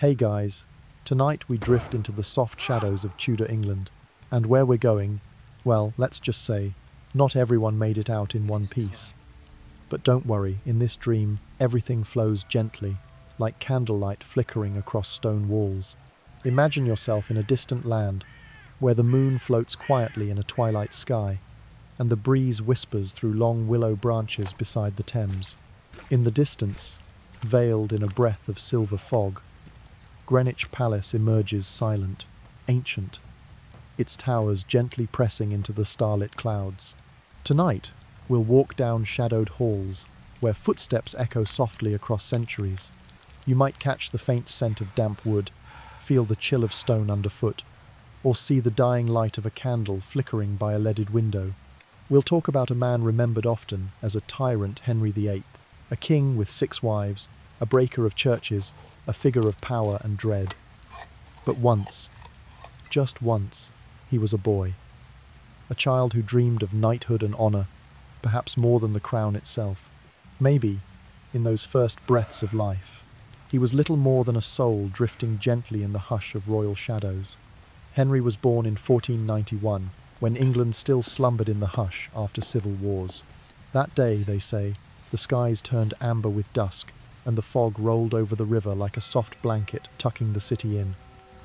Hey guys, tonight we drift into the soft shadows of Tudor England. And where we're going, well, let's just say, not everyone made it out in one piece. But don't worry, in this dream, everything flows gently, like candlelight flickering across stone walls. Imagine yourself in a distant land, where the moon floats quietly in a twilight sky, and the breeze whispers through long willow branches beside the Thames. In the distance, veiled in a breath of silver fog, Greenwich Palace emerges silent, ancient, its towers gently pressing into the starlit clouds. Tonight, we'll walk down shadowed halls, where footsteps echo softly across centuries. You might catch the faint scent of damp wood, feel the chill of stone underfoot, or see the dying light of a candle flickering by a leaded window. We'll talk about a man remembered often as a tyrant, Henry VIII, a king with 6 wives, a breaker of churches, a figure of power and dread. But once, just once, he was a boy. A child who dreamed of knighthood and honor, perhaps more than the crown itself. Maybe, in those first breaths of life, he was little more than a soul drifting gently in the hush of royal shadows. Henry was born in 1491, when England still slumbered in the hush after civil wars. That day, they say, the skies turned amber with dusk, and the fog rolled over the river like a soft blanket tucking the city in.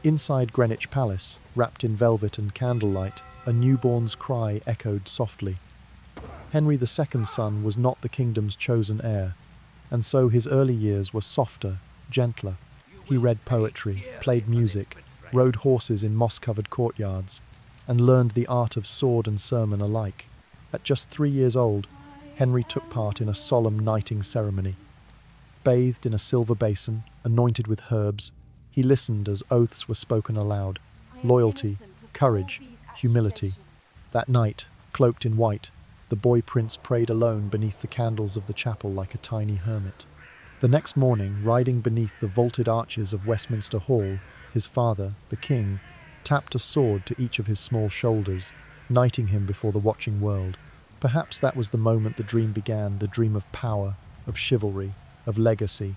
Inside Greenwich Palace, wrapped in velvet and candlelight, a newborn's cry echoed softly. Henry II's son was not the kingdom's chosen heir, and so his early years were softer, gentler. He read poetry, played music, rode horses in moss-covered courtyards, and learned the art of sword and sermon alike. At just 3 years old, Henry took part in a solemn knighting ceremony. Bathed in a silver basin, anointed with herbs, he listened as oaths were spoken aloud. Loyalty, courage, humility. That night, cloaked in white, the boy prince prayed alone beneath the candles of the chapel like a tiny hermit. The next morning, riding beneath the vaulted arches of Westminster Hall, his father, the king, tapped a sword to each of his small shoulders, knighting him before the watching world. Perhaps that was the moment the dream began, the dream of power, of chivalry, of legacy,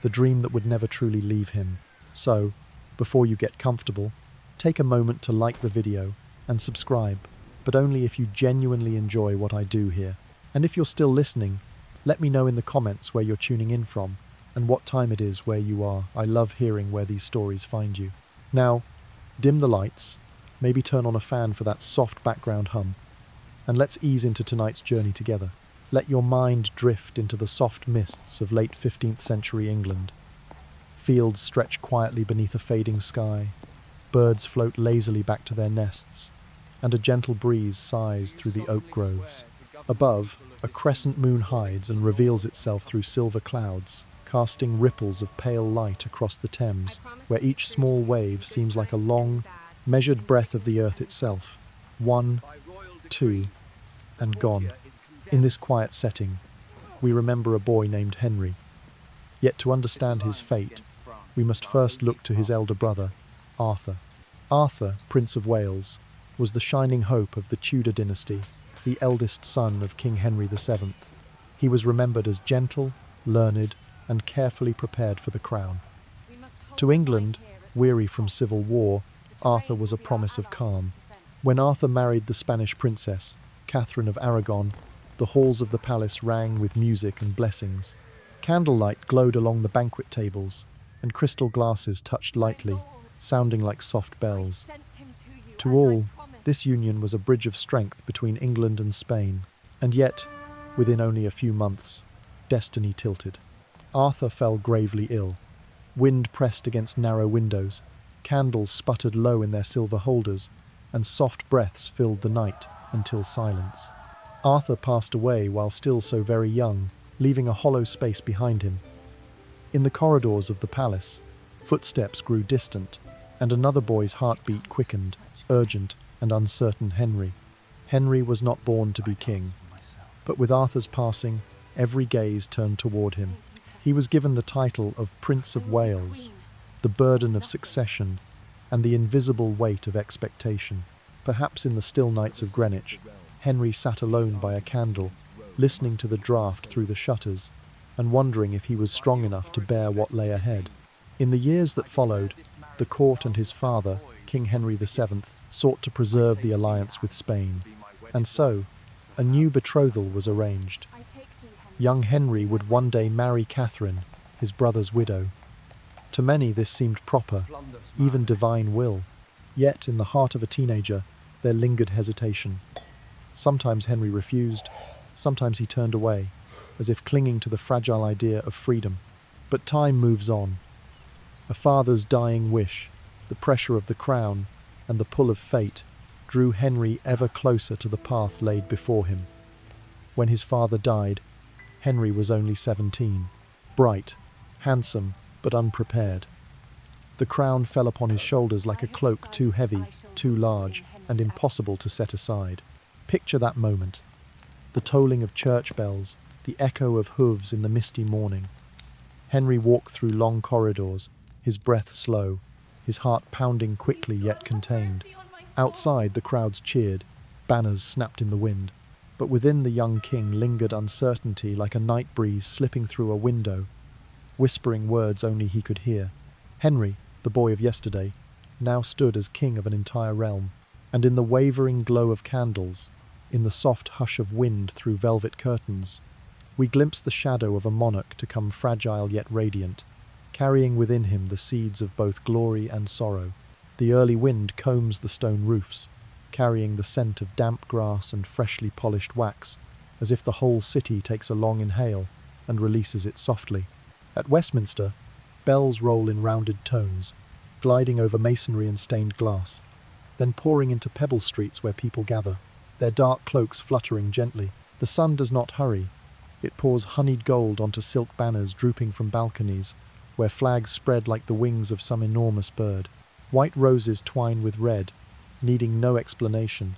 the dream that would never truly leave him. So, before you get comfortable, take a moment to like the video and subscribe, but only if you genuinely enjoy what I do here. And if you're still listening, let me know in the comments where you're tuning in from and what time it is where you are. I love hearing where these stories find you. Now, dim the lights, maybe turn on a fan for that soft background hum, and let's ease into tonight's journey together. Let your mind drift into the soft mists of late 15th century England. Fields stretch quietly beneath a fading sky, birds float lazily back to their nests, and a gentle breeze sighs through the oak groves. Above, a crescent moon hides and reveals itself through silver clouds, casting ripples of pale light across the Thames, where each small wave seems like a long, measured breath of the earth itself. 1, 2, and gone. In this quiet setting, we remember a boy named Henry. Yet to understand his fate, we must first look to his elder brother, Arthur. Arthur, Prince of Wales, was the shining hope of the Tudor dynasty, the eldest son of King Henry VII. He was remembered as gentle, learned, and carefully prepared for the crown. To England, weary from civil war, Arthur was a promise of calm. When Arthur married the Spanish princess, Catherine of Aragon, the halls of the palace rang with music and blessings. Candlelight glowed along the banquet tables, and crystal glasses touched lightly, sounding like soft bells. To all, this union was a bridge of strength between England and Spain. And yet, within only a few months, destiny tilted. Arthur fell gravely ill. Wind pressed against narrow windows, candles sputtered low in their silver holders, and soft breaths filled the night until silence. Arthur passed away while still so very young, leaving a hollow space behind him. In the corridors of the palace, footsteps grew distant, and another boy's heartbeat quickened, urgent and uncertain. Henry was not born to be king, but with Arthur's passing, every gaze turned toward him. He was given the title of Prince of Wales, the burden of succession, and the invisible weight of expectation. Perhaps in the still nights of Greenwich, Henry sat alone by a candle, listening to the draught through the shutters, and wondering if he was strong enough to bear what lay ahead. In the years that followed, the court and his father, King Henry VII, sought to preserve the alliance with Spain, and so a new betrothal was arranged. Young Henry would one day marry Catherine, his brother's widow. To many this seemed proper, even divine will. Yet in the heart of a teenager there lingered hesitation. Sometimes Henry refused, sometimes he turned away, as if clinging to the fragile idea of freedom. But time moves on. A father's dying wish, the pressure of the crown, and the pull of fate drew Henry ever closer to the path laid before him. When his father died, Henry was only 17, bright, handsome, but unprepared. The crown fell upon his shoulders like a cloak too heavy, too large, and impossible to set aside. Picture that moment. The tolling of church bells, the echo of hooves in the misty morning. Henry walked through long corridors, his breath slow, his heart pounding quickly yet contained. Outside, the crowds cheered, banners snapped in the wind. But within the young king lingered uncertainty like a night breeze slipping through a window, whispering words only he could hear. Henry, the boy of yesterday, now stood as king of an entire realm, and in the wavering glow of candles, in the soft hush of wind through velvet curtains, we glimpse the shadow of a monarch to come fragile yet radiant, carrying within him the seeds of both glory and sorrow. The early wind combs the stone roofs, carrying the scent of damp grass and freshly polished wax, as if the whole city takes a long inhale and releases it softly. At Westminster, bells roll in rounded tones, gliding over masonry and stained glass, then pouring into pebble streets where people gather, their dark cloaks fluttering gently. The sun does not hurry. It pours honeyed gold onto silk banners drooping from balconies, where flags spread like the wings of some enormous bird. White roses twine with red, needing no explanation,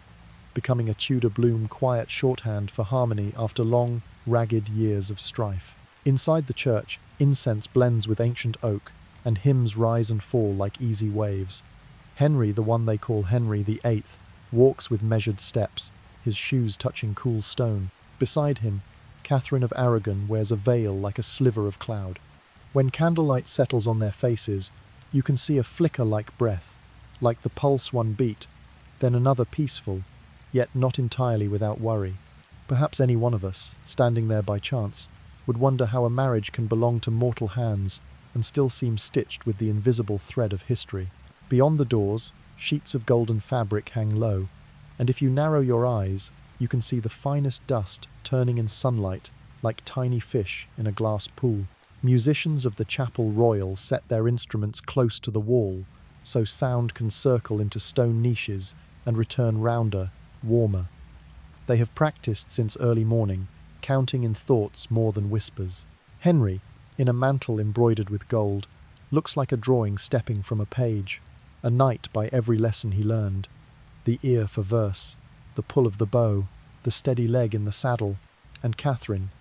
becoming a Tudor bloom quiet shorthand for harmony after long, ragged years of strife. Inside the church, incense blends with ancient oak, and hymns rise and fall like easy waves. Henry, the one they call Henry VIII, walks with measured steps, his shoes touching cool stone. Beside him, Catherine of Aragon wears a veil like a sliver of cloud. When candlelight settles on their faces, you can see a flicker like breath, like the pulse one beat, then another peaceful, yet not entirely without worry. Perhaps any one of us, standing there by chance, would wonder how a marriage can belong to mortal hands and still seem stitched with the invisible thread of history. Beyond the doors, sheets of golden fabric hang low, and if you narrow your eyes, you can see the finest dust turning in sunlight like tiny fish in a glass pool. Musicians of the Chapel Royal set their instruments close to the wall, so sound can circle into stone niches and return rounder, warmer. They have practiced since early morning, counting in thoughts more than whispers. Henry, in a mantle embroidered with gold, looks like a drawing stepping from a page, a knight by every lesson he learned. The ear for verse, the pull of the bow, the steady leg in the saddle, and Catherine,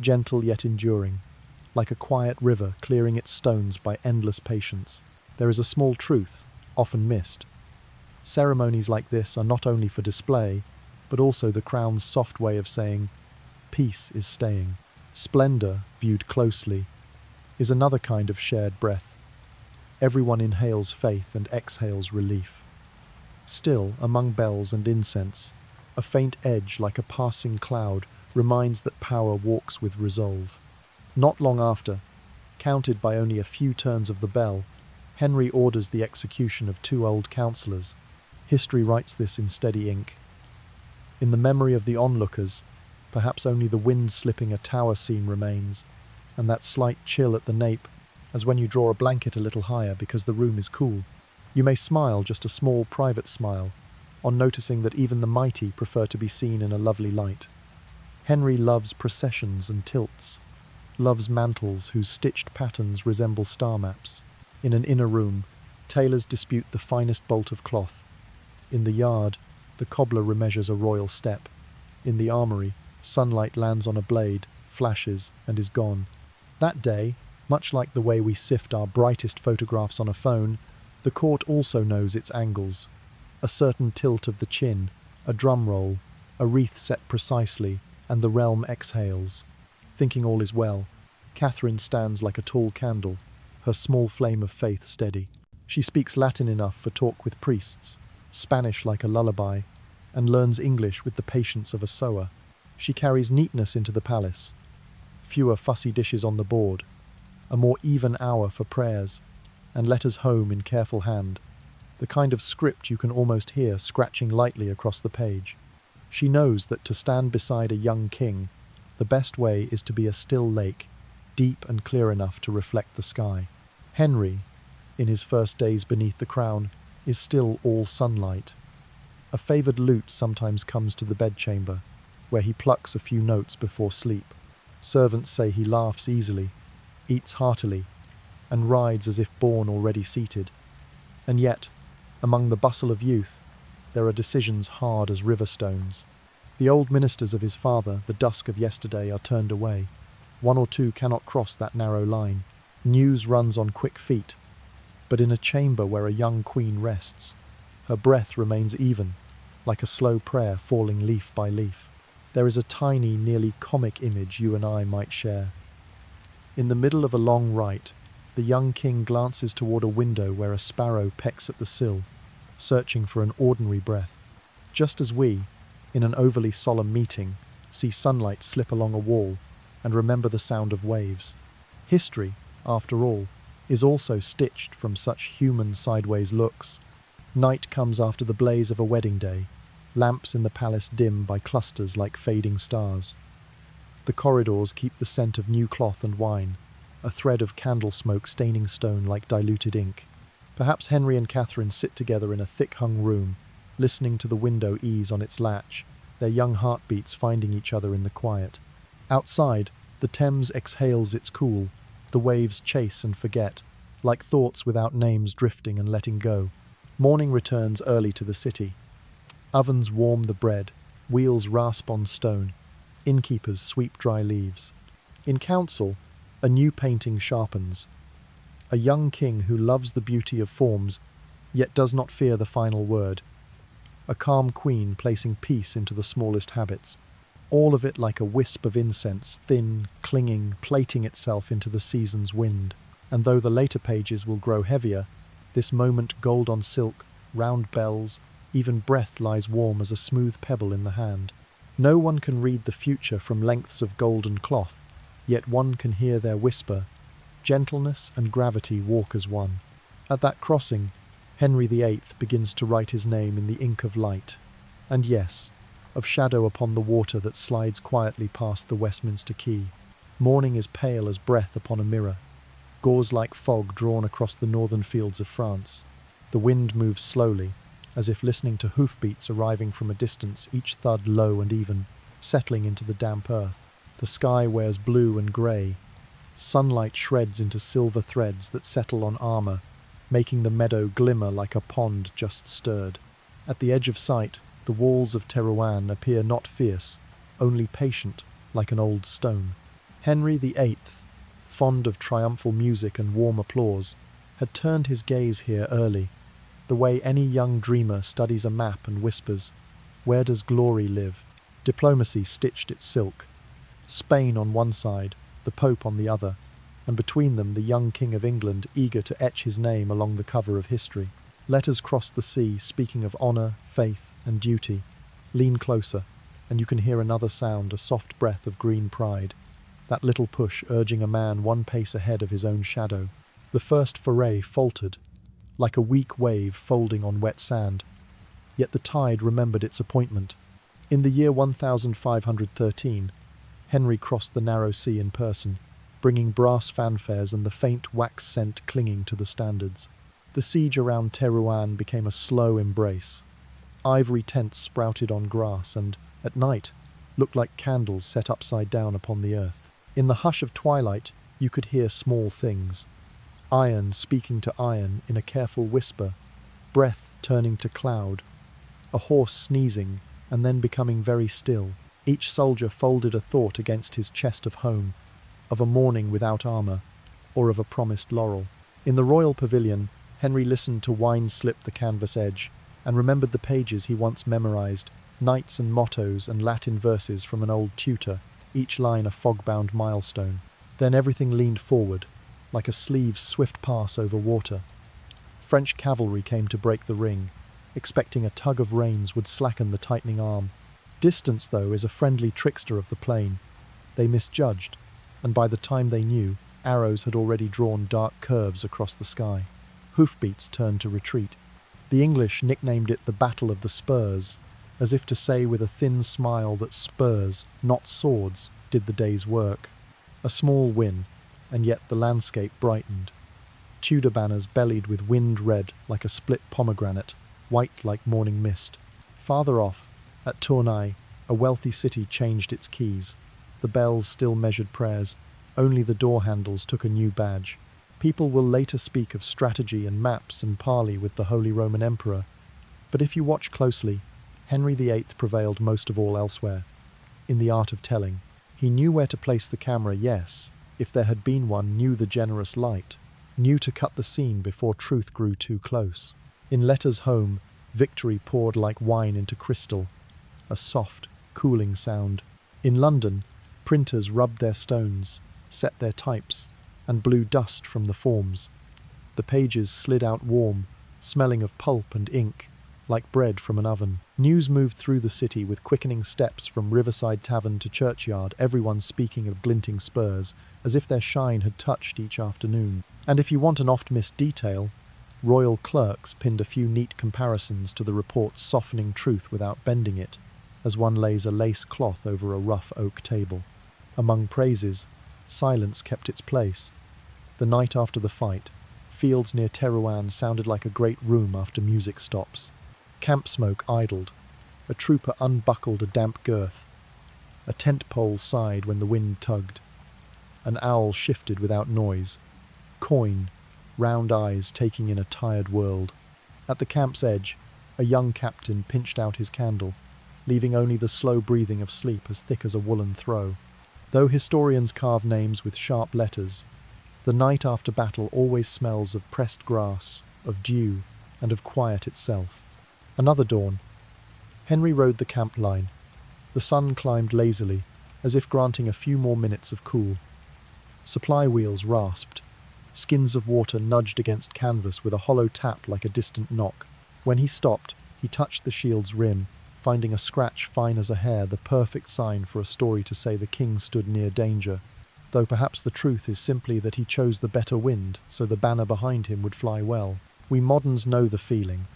gentle yet enduring, like a quiet river clearing its stones by endless patience. There is a small truth, often missed. Ceremonies like this are not only for display, but also the crown's soft way of saying, peace is staying. Splendor, viewed closely, is another kind of shared breath. Everyone inhales faith and exhales relief. Still, among bells and incense, a faint edge like a passing cloud reminds that power walks with resolve. Not long after, counted by only a few turns of the bell, Henry orders the execution of 2 old councillors. History writes this in steady ink. In the memory of the onlookers, perhaps only the wind slipping a tower seam remains, and that slight chill at the nape, as when you draw a blanket a little higher because the room is cool. You may smile, just a small private smile, on noticing that even the mighty prefer to be seen in a lovely light. Henry loves processions and tilts, loves mantles whose stitched patterns resemble star maps. In an inner room, tailors dispute the finest bolt of cloth. In the yard, the cobbler remeasures a royal step. In the armoury, sunlight lands on a blade, flashes, and is gone. That day, much like the way we sift our brightest photographs on a phone, the court also knows its angles. A certain tilt of the chin, a drum roll, a wreath set precisely, and the realm exhales. Thinking all is well, Catherine stands like a tall candle, her small flame of faith steady. She speaks Latin enough for talk with priests, Spanish like a lullaby, and learns English with the patience of a sewer. She carries neatness into the palace, fewer fussy dishes on the board, a more even hour for prayers, and letters home in careful hand, the kind of script you can almost hear scratching lightly across the page. She knows that to stand beside a young king, the best way is to be a still lake, deep and clear enough to reflect the sky. Henry, in his first days beneath the crown, is still all sunlight. A favoured lute sometimes comes to the bedchamber, where he plucks a few notes before sleep. Servants say he laughs easily, eats heartily, and rides as if born already seated. And yet, among the bustle of youth, there are decisions hard as river stones. The old ministers of his father, the dusk of yesterday, are turned away. One or two cannot cross that narrow line. News runs on quick feet. But in a chamber where a young queen rests, her breath remains even, like a slow prayer falling leaf by leaf. There is a tiny, nearly comic image you and I might share. In the middle of a long rite, the young king glances toward a window where a sparrow pecks at the sill, searching for an ordinary breath. Just as we, in an overly solemn meeting, see sunlight slip along a wall and remember the sound of waves. History, after all, is also stitched from such human sideways looks. Night comes after the blaze of a wedding day, lamps in the palace dim by clusters like fading stars. The corridors keep the scent of new cloth and wine, a thread of candle smoke staining stone like diluted ink. Perhaps Henry and Catherine sit together in a thick-hung room, listening to the window ease on its latch, their young heartbeats finding each other in the quiet. Outside, the Thames exhales its cool, the waves chase and forget, like thoughts without names drifting and letting go. Morning returns early to the city. Ovens warm the bread, wheels rasp on stone, innkeepers sweep dry leaves. In council, a new painting sharpens. A young king who loves the beauty of forms, yet does not fear the final word. A calm queen placing peace into the smallest habits. All of it like a wisp of incense, thin, clinging, plating itself into the season's wind. And though the later pages will grow heavier, this moment gold on silk, round bells, even breath lies warm as a smooth pebble in the hand. No one can read the future from lengths of golden cloth, yet one can hear their whisper. Gentleness and gravity walk as one. At that crossing, Henry VIII begins to write his name in the ink of light. And yes, of shadow upon the water that slides quietly past the Westminster Quay. Morning is pale as breath upon a mirror, gauze like fog drawn across the northern fields of France. The wind moves slowly, as if listening to hoofbeats arriving from a distance, each thud low and even, settling into the damp earth. The sky wears blue and grey. Sunlight shreds into silver threads that settle on armour, making the meadow glimmer like a pond just stirred. At the edge of sight, the walls of Terouanne appear not fierce, only patient, like an old stone. Henry VIII, fond of triumphal music and warm applause, had turned his gaze here early, the way any young dreamer studies a map and whispers, "Where does glory live?" Diplomacy stitched its silk. Spain on one side, the Pope on the other, and between them the young King of England eager to etch his name along the cover of history. Letters cross the sea, speaking of honour, faith, and duty. Lean closer, and you can hear another sound, a soft breath of green pride. That little push urging a man one pace ahead of his own shadow. The first foray faltered, like a weak wave folding on wet sand. Yet the tide remembered its appointment. In the year 1513, Henry crossed the narrow sea in person, bringing brass fanfares and the faint wax scent clinging to the standards. The siege around Terouanne became a slow embrace. Ivory tents sprouted on grass and, at night, looked like candles set upside down upon the earth. In the hush of twilight, you could hear small things. Iron speaking to iron in a careful whisper, breath turning to cloud, a horse sneezing and then becoming very still. Each soldier folded a thought against his chest of home, of a morning without armour, or of a promised laurel. In the royal pavilion, Henry listened to wine slip the canvas edge, and remembered the pages he once memorized, knights and mottos and Latin verses from an old tutor, each line a fog-bound milestone. Then everything leaned forward, like a sleeve's swift pass over water. French cavalry came to break the ring, expecting a tug of reins would slacken the tightening arm. Distance, though, is a friendly trickster of the plain. They misjudged, and by the time they knew, arrows had already drawn dark curves across the sky. Hoofbeats turned to retreat. The English nicknamed it the Battle of the Spurs, as if to say with a thin smile that spurs, not swords, did the day's work. A small win, and yet the landscape brightened. Tudor banners bellied with wind red like a split pomegranate, white like morning mist. Farther off, at Tournai, a wealthy city changed its keys. The bells still measured prayers, only the door handles took a new badge. People will later speak of strategy and maps and parley with the Holy Roman Emperor, but if you watch closely, Henry VIII prevailed most of all elsewhere. In the art of telling, he knew where to place the camera, yes, if there had been one, knew the generous light, knew to cut the scene before truth grew too close. In letters home, victory poured like wine into crystal, a soft, cooling sound. In London, printers rubbed their stones, set their types, and blew dust from the forms. The pages slid out warm, smelling of pulp and ink, like bread from an oven. News moved through the city with quickening steps from riverside tavern to churchyard, everyone speaking of glinting spurs, as if their shine had touched each afternoon. And if you want an oft-missed detail, royal clerks pinned a few neat comparisons to the report's softening truth without bending it, as one lays a lace cloth over a rough oak table. Among praises, silence kept its place. The night after the fight, fields near Terouanne sounded like a great room after music stops. Camp smoke idled. A trooper unbuckled a damp girth. A tent pole sighed when the wind tugged. An owl shifted without noise. Coin, round eyes taking in a tired world. At the camp's edge, a young captain pinched out his candle, leaving only the slow breathing of sleep as thick as a woolen throw. Though historians carve names with sharp letters, the night after battle always smells of pressed grass, of dew, and of quiet itself. Another dawn. Henry rode the camp line. The sun climbed lazily, as if granting a few more minutes of cool. Supply wheels rasped. Skins of water nudged against canvas with a hollow tap like a distant knock. When he stopped, he touched the shield's rim, finding a scratch fine as a hair, the perfect sign for a story to say the king stood near danger, though perhaps the truth is simply that he chose the better wind so the banner behind him would fly well. We moderns know the feeling.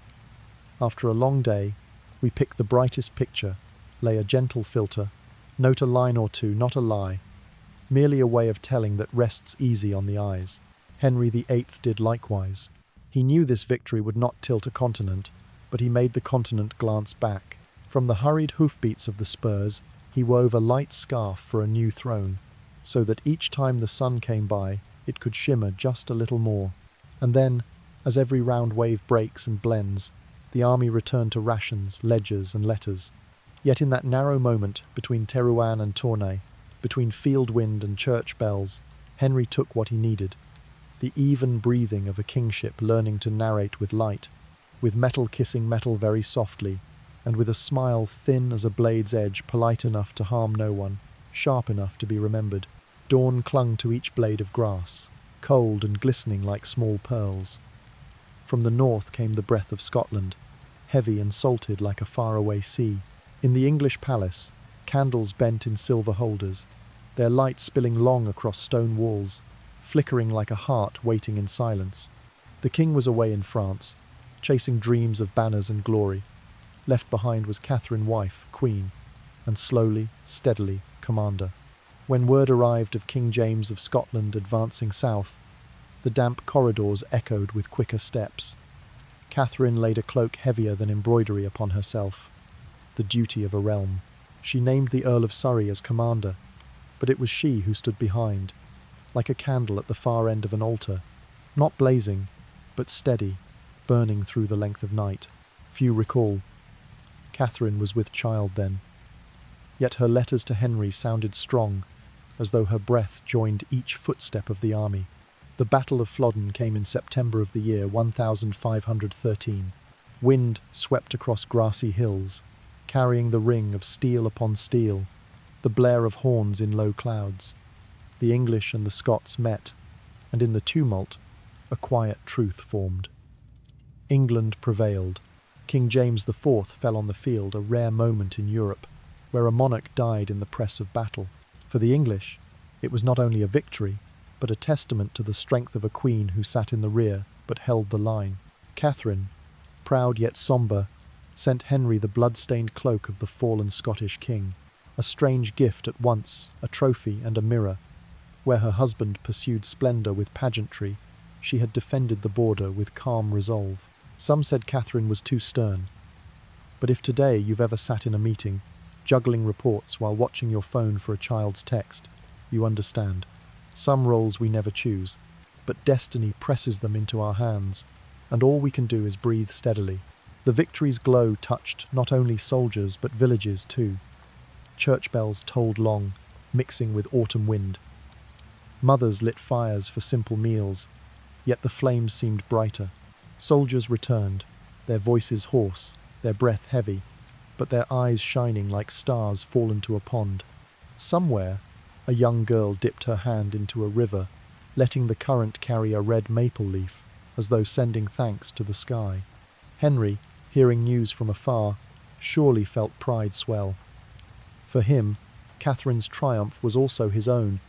After a long day, we pick the brightest picture, lay a gentle filter, note a line or two, not a lie, merely a way of telling that rests easy on the eyes. Henry VIII did likewise. He knew this victory would not tilt a continent, but he made the continent glance back. From the hurried hoofbeats of the spurs, he wove a light scarf for a new throne, so that each time the sun came by, it could shimmer just a little more. And then, as every round wave breaks and blends, the army returned to rations, ledgers, and letters. Yet in that narrow moment, between Terouanne and Tournai, between field wind and church bells, Henry took what he needed. The even breathing of a kingship learning to narrate with light, with metal kissing metal very softly, and with a smile thin as a blade's edge, polite enough to harm no one, sharp enough to be remembered. Dawn clung to each blade of grass, cold and glistening like small pearls. From the north came the breath of Scotland, heavy and salted like a faraway sea. In the English palace, candles bent in silver holders, their light spilling long across stone walls, flickering like a heart waiting in silence. The king was away in France, chasing dreams of banners and glory. Left behind was Catherine, wife, queen, and slowly, steadily, commander. When word arrived of King James of Scotland advancing south, the damp corridors echoed with quicker steps. Catherine laid a cloak heavier than embroidery upon herself, the duty of a realm. She named the Earl of Surrey as commander, but it was she who stood behind, like a candle at the far end of an altar, not blazing, but steady, burning through the length of night. Few recall. Catherine was with child then. Yet her letters to Henry sounded strong, as though her breath joined each footstep of the army. The Battle of Flodden came in September of the year 1513. Wind swept across grassy hills, carrying the ring of steel upon steel, the blare of horns in low clouds. The English and the Scots met, and in the tumult, a quiet truth formed. England prevailed. King James IV fell on the field, a rare moment in Europe, where a monarch died in the press of battle. For the English, it was not only a victory, but a testament to the strength of a queen who sat in the rear but held the line. Catherine, proud yet sombre, sent Henry the blood-stained cloak of the fallen Scottish king, a strange gift at once, a trophy and a mirror. Where her husband pursued splendour with pageantry, she had defended the border with calm resolve. Some said Catherine was too stern. But if today you've ever sat in a meeting, juggling reports while watching your phone for a child's text, you understand. Some roles we never choose, but destiny presses them into our hands, and all we can do is breathe steadily. The victory's glow touched not only soldiers but villages too. Church bells tolled long, mixing with autumn wind. Mothers lit fires for simple meals, yet the flames seemed brighter. Soldiers returned, their voices hoarse, their breath heavy, but their eyes shining like stars fallen to a pond. Somewhere, a young girl dipped her hand into a river, letting the current carry a red maple leaf, as though sending thanks to the sky. Henry, hearing news from afar, surely felt pride swell. For him, Catherine's triumph was also his own,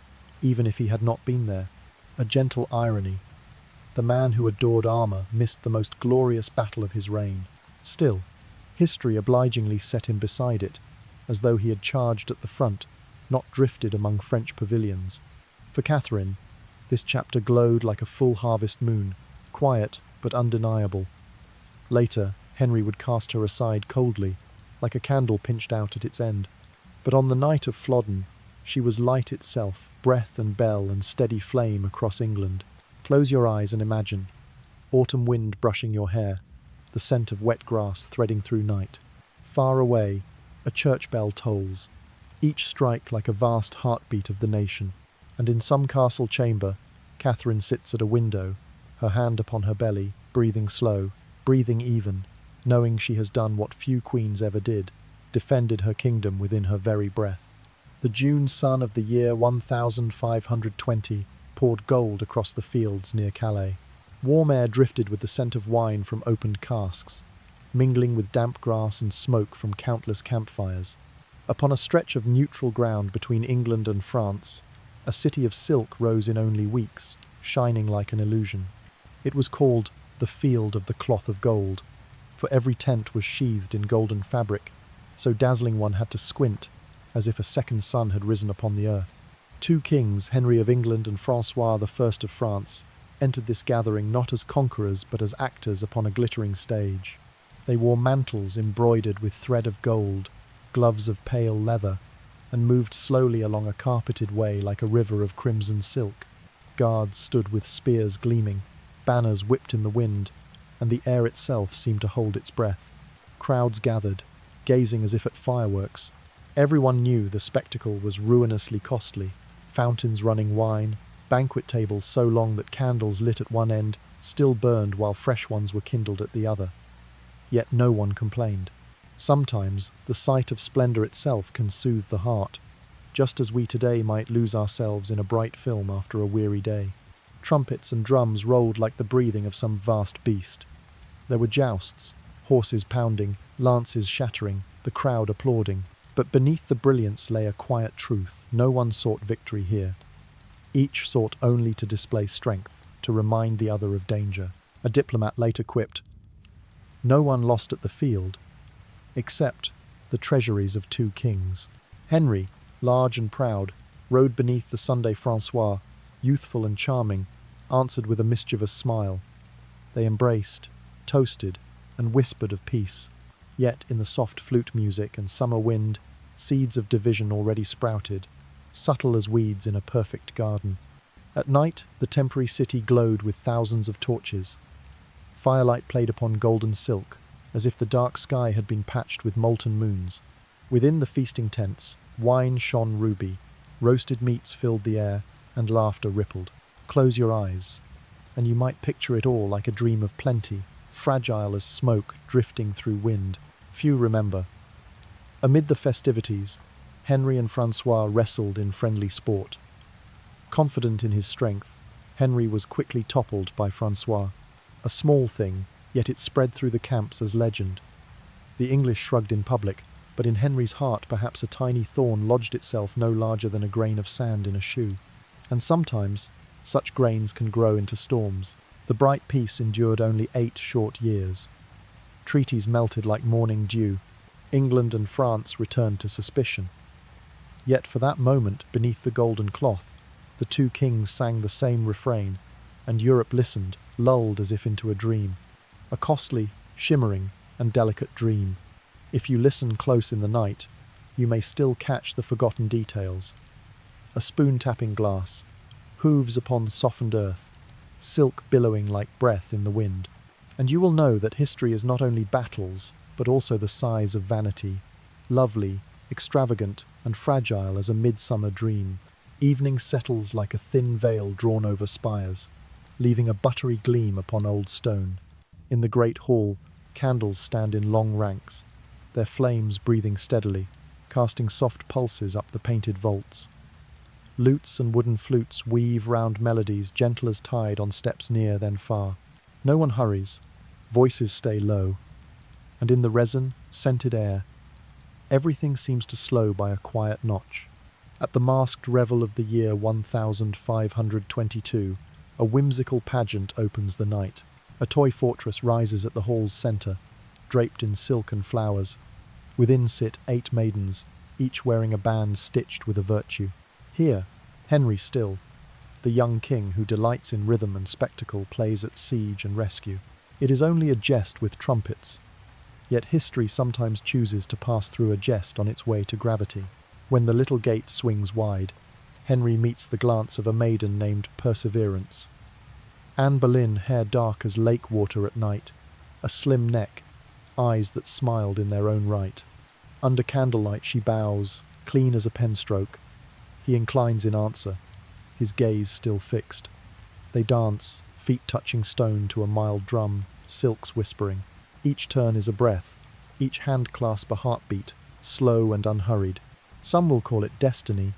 even if he had not been there. A gentle irony. The man who adored armour missed the most glorious battle of his reign. Still, history obligingly set him beside it, as though he had charged at the front, not drifted among French pavilions. For Catherine, this chapter glowed like a full harvest moon, quiet but undeniable. Later, Henry would cast her aside coldly, like a candle pinched out at its end. But on the night of Flodden, she was light itself, breath and bell and steady flame across England. Close your eyes and imagine. Autumn wind brushing your hair, the scent of wet grass threading through night. Far away, a church bell tolls, each strike like a vast heartbeat of the nation. And in some castle chamber, Catherine sits at a window, her hand upon her belly, breathing slow, breathing even, knowing she has done what few queens ever did, defended her kingdom within her very breath. The June sun of the year 1520 poured gold across the fields near Calais. Warm air drifted with the scent of wine from opened casks, mingling with damp grass and smoke from countless campfires. Upon a stretch of neutral ground between England and France, a city of silk rose in only weeks, shining like an illusion. It was called the Field of the Cloth of Gold, for every tent was sheathed in golden fabric, so dazzling one had to squint, as if a second sun had risen upon the earth. Two kings, Henry of England and Francois I of France, entered this gathering not as conquerors but as actors upon a glittering stage. They wore mantles embroidered with thread of gold, gloves of pale leather, and moved slowly along a carpeted way like a river of crimson silk. Guards stood with spears gleaming, banners whipped in the wind, and the air itself seemed to hold its breath. Crowds gathered, gazing as if at fireworks. Everyone knew the spectacle was ruinously costly, fountains running wine, banquet tables so long that candles lit at one end still burned while fresh ones were kindled at the other. Yet no one complained. Sometimes the sight of splendour itself can soothe the heart, just as we today might lose ourselves in a bright film after a weary day. Trumpets and drums rolled like the breathing of some vast beast. There were jousts, horses pounding, lances shattering, the crowd applauding. But beneath the brilliance lay a quiet truth. No one sought victory here. Each sought only to display strength, to remind the other of danger. A diplomat later quipped, "No one lost at the field, except the treasuries of two kings." Henry, large and proud, rode beneath the Sunday Francois, youthful and charming, answered with a mischievous smile. They embraced, toasted, and whispered of peace. Yet in the soft flute music and summer wind, seeds of division already sprouted, subtle as weeds in a perfect garden. At night, the temporary city glowed with thousands of torches. Firelight played upon golden silk, as if the dark sky had been patched with molten moons. Within the feasting tents, wine shone ruby, roasted meats filled the air, and laughter rippled. Close your eyes, and you might picture it all like a dream of plenty, fragile as smoke drifting through wind. Few remember. Amid the festivities, Henry and Francois wrestled in friendly sport. Confident in his strength, Henry was quickly toppled by Francois. A small thing, yet it spread through the camps as legend. The English shrugged in public, but in Henry's heart perhaps a tiny thorn lodged itself no larger than a grain of sand in a shoe. And sometimes, such grains can grow into storms. The bright peace endured only 8 short years. Treaties melted like morning dew. England and France returned to suspicion. Yet for that moment, beneath the golden cloth, the two kings sang the same refrain, and Europe listened, lulled as if into a dream. A costly, shimmering, and delicate dream. If you listen close in the night, you may still catch the forgotten details. A spoon tapping glass, hooves upon softened earth, silk billowing like breath in the wind. And you will know that history is not only battles, but also the sighs of vanity, lovely, extravagant, and fragile as a midsummer dream. Evening settles like a thin veil drawn over spires, leaving a buttery gleam upon old stone. In the great hall, candles stand in long ranks, their flames breathing steadily, casting soft pulses up the painted vaults. Lutes and wooden flutes weave round melodies gentle as tide on steps near then far. No one hurries, voices stay low, and in the resin, scented air, everything seems to slow by a quiet notch. At the masked revel of the year 1522, a whimsical pageant opens the night. A toy fortress rises at the hall's centre, draped in silk and flowers. Within sit 8 maidens, each wearing a band stitched with a virtue. Here, Henry still, the young king who delights in rhythm and spectacle, plays at siege and rescue. It is only a jest with trumpets, yet history sometimes chooses to pass through a jest on its way to gravity. When the little gate swings wide, Henry meets the glance of a maiden named Perseverance. Anne Boleyn, hair dark as lake water at night, a slim neck, eyes that smiled in their own right. Under candlelight she bows, clean as a penstroke. He inclines in answer, his gaze still fixed. They dance, feet touching stone to a mild drum, silks whispering. Each turn is a breath, each hand clasp a heartbeat, slow and unhurried. Some will call it destiny,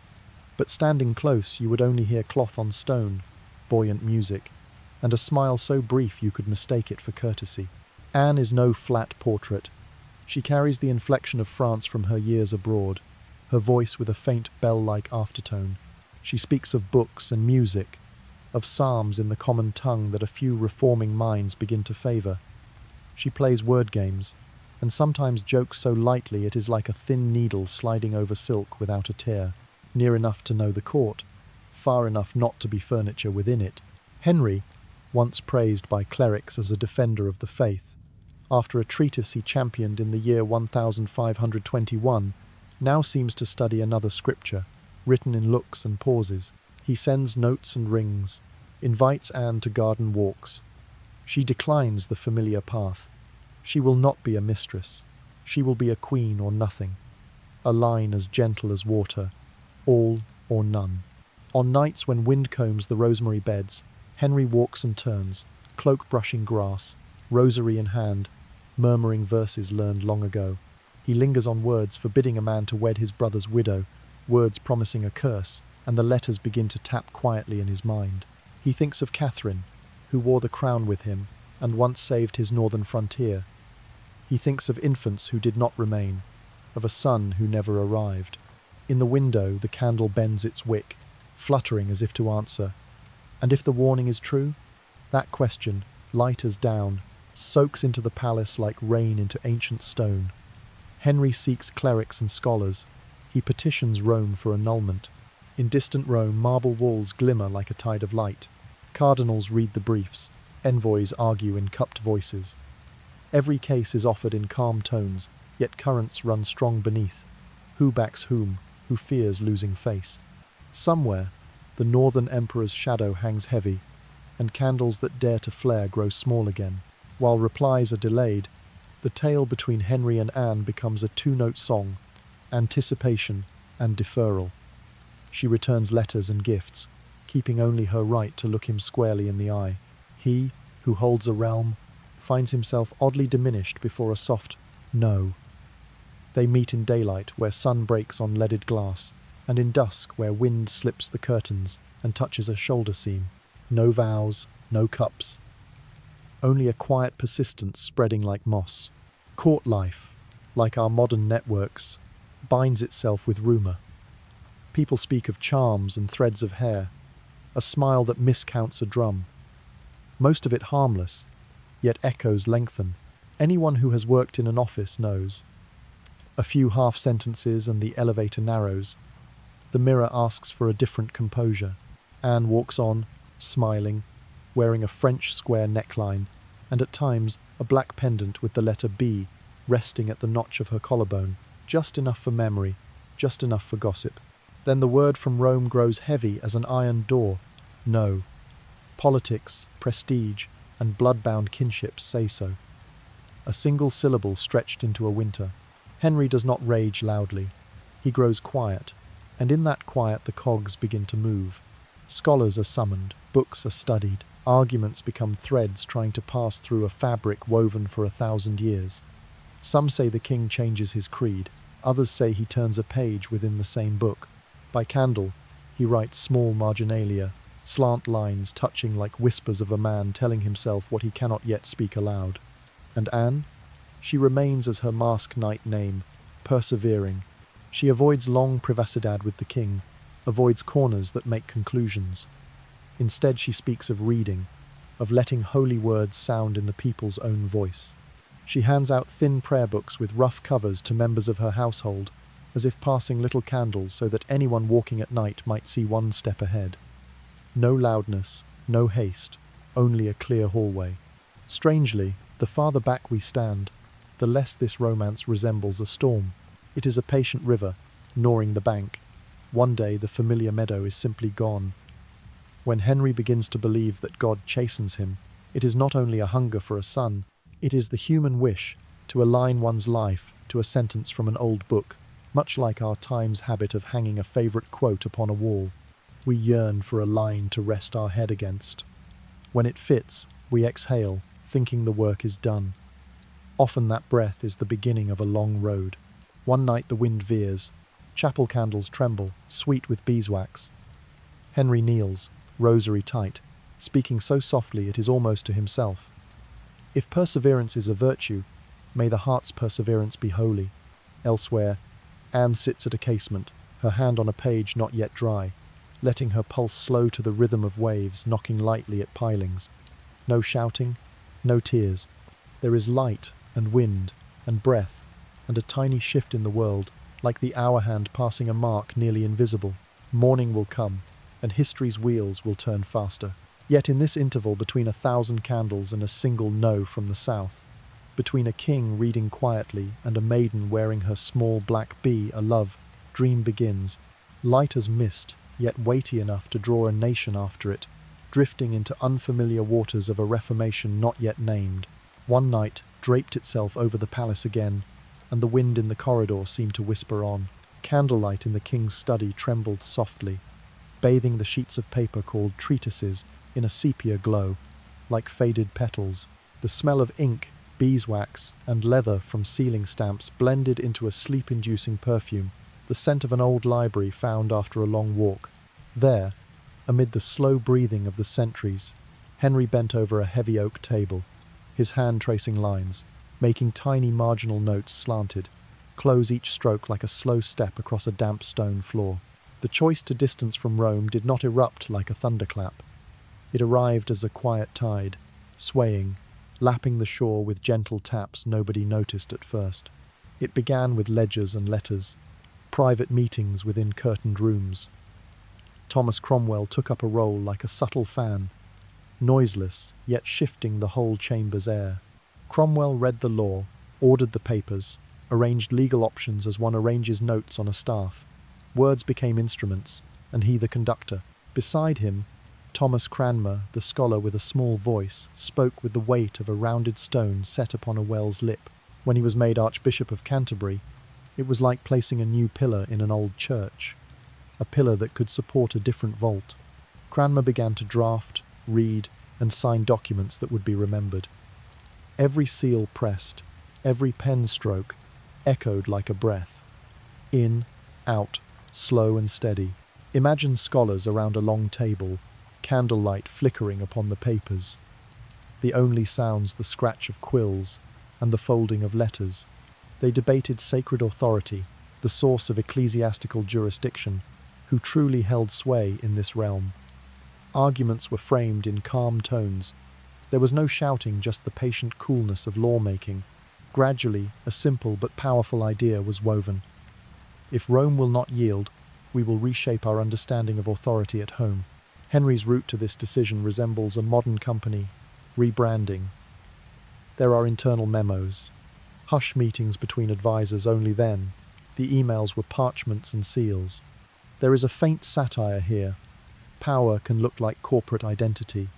but standing close you would only hear cloth on stone, buoyant music, and a smile so brief you could mistake it for courtesy. Anne is no flat portrait. She carries the inflection of France from her years abroad, her voice with a faint bell-like aftertone. She speaks of books and music, of psalms in the common tongue that a few reforming minds begin to favour. She plays word games, and sometimes jokes so lightly it is like a thin needle sliding over silk without a tear, near enough to know the court, far enough not to be furniture within it. Henry, once praised by clerics as a defender of the faith, after a treatise he championed in the year 1521, now seems to study another scripture, written in looks and pauses. He sends notes and rings, invites Anne to garden walks. She declines the familiar path. She will not be a mistress. She will be a queen or nothing. A line as gentle as water, all or none. On nights when wind combs the rosemary beds, Henry walks and turns, cloak brushing grass, rosary in hand, murmuring verses learned long ago. He lingers on words forbidding a man to wed his brother's widow, words promising a curse, and the letters begin to tap quietly in his mind. He thinks of Catherine, who wore the crown with him and once saved his northern frontier. He thinks of infants who did not remain, of a son who never arrived. In the window the candle bends its wick, fluttering as if to answer. And if the warning is true, that question, light as down, soaks into the palace like rain into ancient stone. Henry seeks clerics and scholars. He petitions Rome for annulment. In distant Rome, marble walls glimmer like a tide of light. Cardinals read the briefs. Envoys argue in cupped voices. Every case is offered in calm tones, yet currents run strong beneath. Who backs whom? Who fears losing face? Somewhere, the northern emperor's shadow hangs heavy, and candles that dare to flare grow small again. While replies are delayed, the tale between Henry and Anne becomes a 2-note song, anticipation and deferral. She returns letters and gifts, keeping only her right to look him squarely in the eye. He, who holds a realm, finds himself oddly diminished before a soft no. They meet in daylight where sun breaks on leaded glass, and in dusk where wind slips the curtains and touches a shoulder seam. No vows, no cups. Only a quiet persistence spreading like moss. Court life, like our modern networks, binds itself with rumour. People speak of charms and threads of hair, a smile that miscounts a drum. Most of it harmless, yet echoes lengthen. Anyone who has worked in an office knows. A few half sentences and the elevator narrows. The mirror asks for a different composure. Anne walks on, smiling, wearing a French square neckline, and at times a black pendant with the letter B resting at the notch of her collarbone, just enough for memory, just enough for gossip. Then the word from Rome grows heavy as an iron door. No. Politics, prestige, and blood-bound kinships say so. A single syllable stretched into a winter. Henry does not rage loudly. He grows quiet, and in that quiet the cogs begin to move. Scholars are summoned, books are studied, arguments become threads trying to pass through a fabric woven for 1,000 years. Some say the king changes his creed, others say he turns a page within the same book. By candle, he writes small marginalia, slant lines touching like whispers of a man telling himself what he cannot yet speak aloud. And Anne? She remains as her mask knight name, persevering. She avoids long privacidad with the king, avoids corners that make conclusions. Instead she speaks of reading, of letting holy words sound in the people's own voice. She hands out thin prayer books with rough covers to members of her household, as if passing little candles so that anyone walking at night might see one step ahead. No loudness, no haste, only a clear hallway. Strangely, the farther back we stand, the less this romance resembles a storm. It is a patient river, gnawing the bank. One day the familiar meadow is simply gone. When Henry begins to believe that God chastens him, it is not only a hunger for a son, it is the human wish to align one's life to a sentence from an old book, much like our time's habit of hanging a favourite quote upon a wall. We yearn for a line to rest our head against. When it fits, we exhale, thinking the work is done. Often that breath is the beginning of a long road. One night the wind veers, chapel candles tremble, sweet with beeswax. Henry kneels, rosary tight, speaking so softly it is almost to himself. If perseverance is a virtue, may the heart's perseverance be holy. Elsewhere, Anne sits at a casement, her hand on a page not yet dry, letting her pulse slow to the rhythm of waves knocking lightly at pilings. No shouting, no tears. There is light and wind and breath and a tiny shift in the world, like the hour hand passing a mark nearly invisible. Morning will come, and history's wheels will turn faster. Yet in this interval between 1,000 candles and a single no from the south, between a king reading quietly and a maiden wearing her small black bee a love, dream begins, light as mist, yet weighty enough to draw a nation after it, drifting into unfamiliar waters of a reformation not yet named. One night draped itself over the palace again, and the wind in the corridor seemed to whisper on. Candlelight in the king's study trembled softly, bathing the sheets of paper called treatises in a sepia glow, like faded petals. The smell of ink, beeswax, and leather from sealing stamps blended into a sleep-inducing perfume, the scent of an old library found after a long walk. There, amid the slow breathing of the centuries, Henry bent over a heavy oak table, his hand tracing lines, making tiny marginal notes slanted, close each stroke like a slow step across a damp stone floor. The choice to distance from Rome did not erupt like a thunderclap. It arrived as a quiet tide, swaying, lapping the shore with gentle taps nobody noticed at first. It began with ledgers and letters, private meetings within curtained rooms. Thomas Cromwell took up a role like a subtle fan, noiseless, yet shifting the whole chamber's air. Cromwell read the law, ordered the papers, arranged legal options as one arranges notes on a staff. Words became instruments, and he the conductor. Beside him, Thomas Cranmer, the scholar with a small voice, spoke with the weight of a rounded stone set upon a well's lip. When he was made Archbishop of Canterbury, it was like placing a new pillar in an old church, a pillar that could support a different vault. Cranmer began to draft, read, and sign documents that would be remembered. Every seal pressed, every pen stroke, echoed like a breath. In, out, slow and steady. Imagine scholars around a long table, candlelight flickering upon the papers. The only sounds the scratch of quills and the folding of letters. They debated sacred authority, the source of ecclesiastical jurisdiction, who truly held sway in this realm. Arguments were framed in calm tones. There was no shouting, just the patient coolness of lawmaking. Gradually, a simple but powerful idea was woven. If Rome will not yield, we will reshape our understanding of authority at home. Henry's route to this decision resembles a modern company rebranding. There are internal memos, hush meetings between advisors only then. The emails were parchments and seals. There is a faint satire here. Power can look like corporate identity.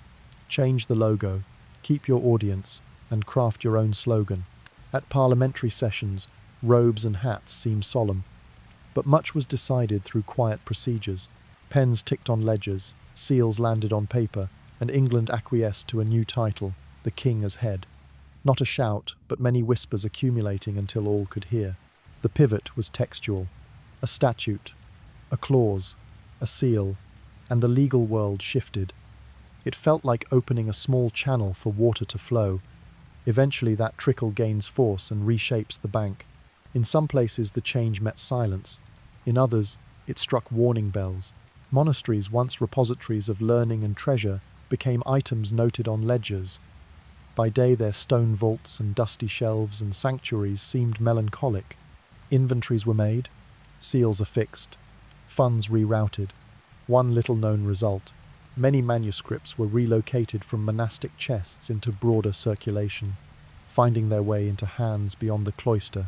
Change the logo, keep your audience, and craft your own slogan. At parliamentary sessions, robes and hats seem solemn. But much was decided through quiet procedures. Pens ticked on ledgers, seals landed on paper, and England acquiesced to a new title, the King as head. Not a shout, but many whispers accumulating until all could hear. The pivot was textual. A statute, a clause, a seal, and the legal world shifted. It felt like opening a small channel for water to flow. Eventually that trickle gains force and reshapes the bank. In some places the change met silence. In others, it struck warning bells. Monasteries, once repositories of learning and treasure, became items noted on ledgers. By day their stone vaults and dusty shelves and sanctuaries seemed melancholic. Inventories were made, seals affixed, funds rerouted. One little-known result: many manuscripts were relocated from monastic chests into broader circulation, finding their way into hands beyond the cloister.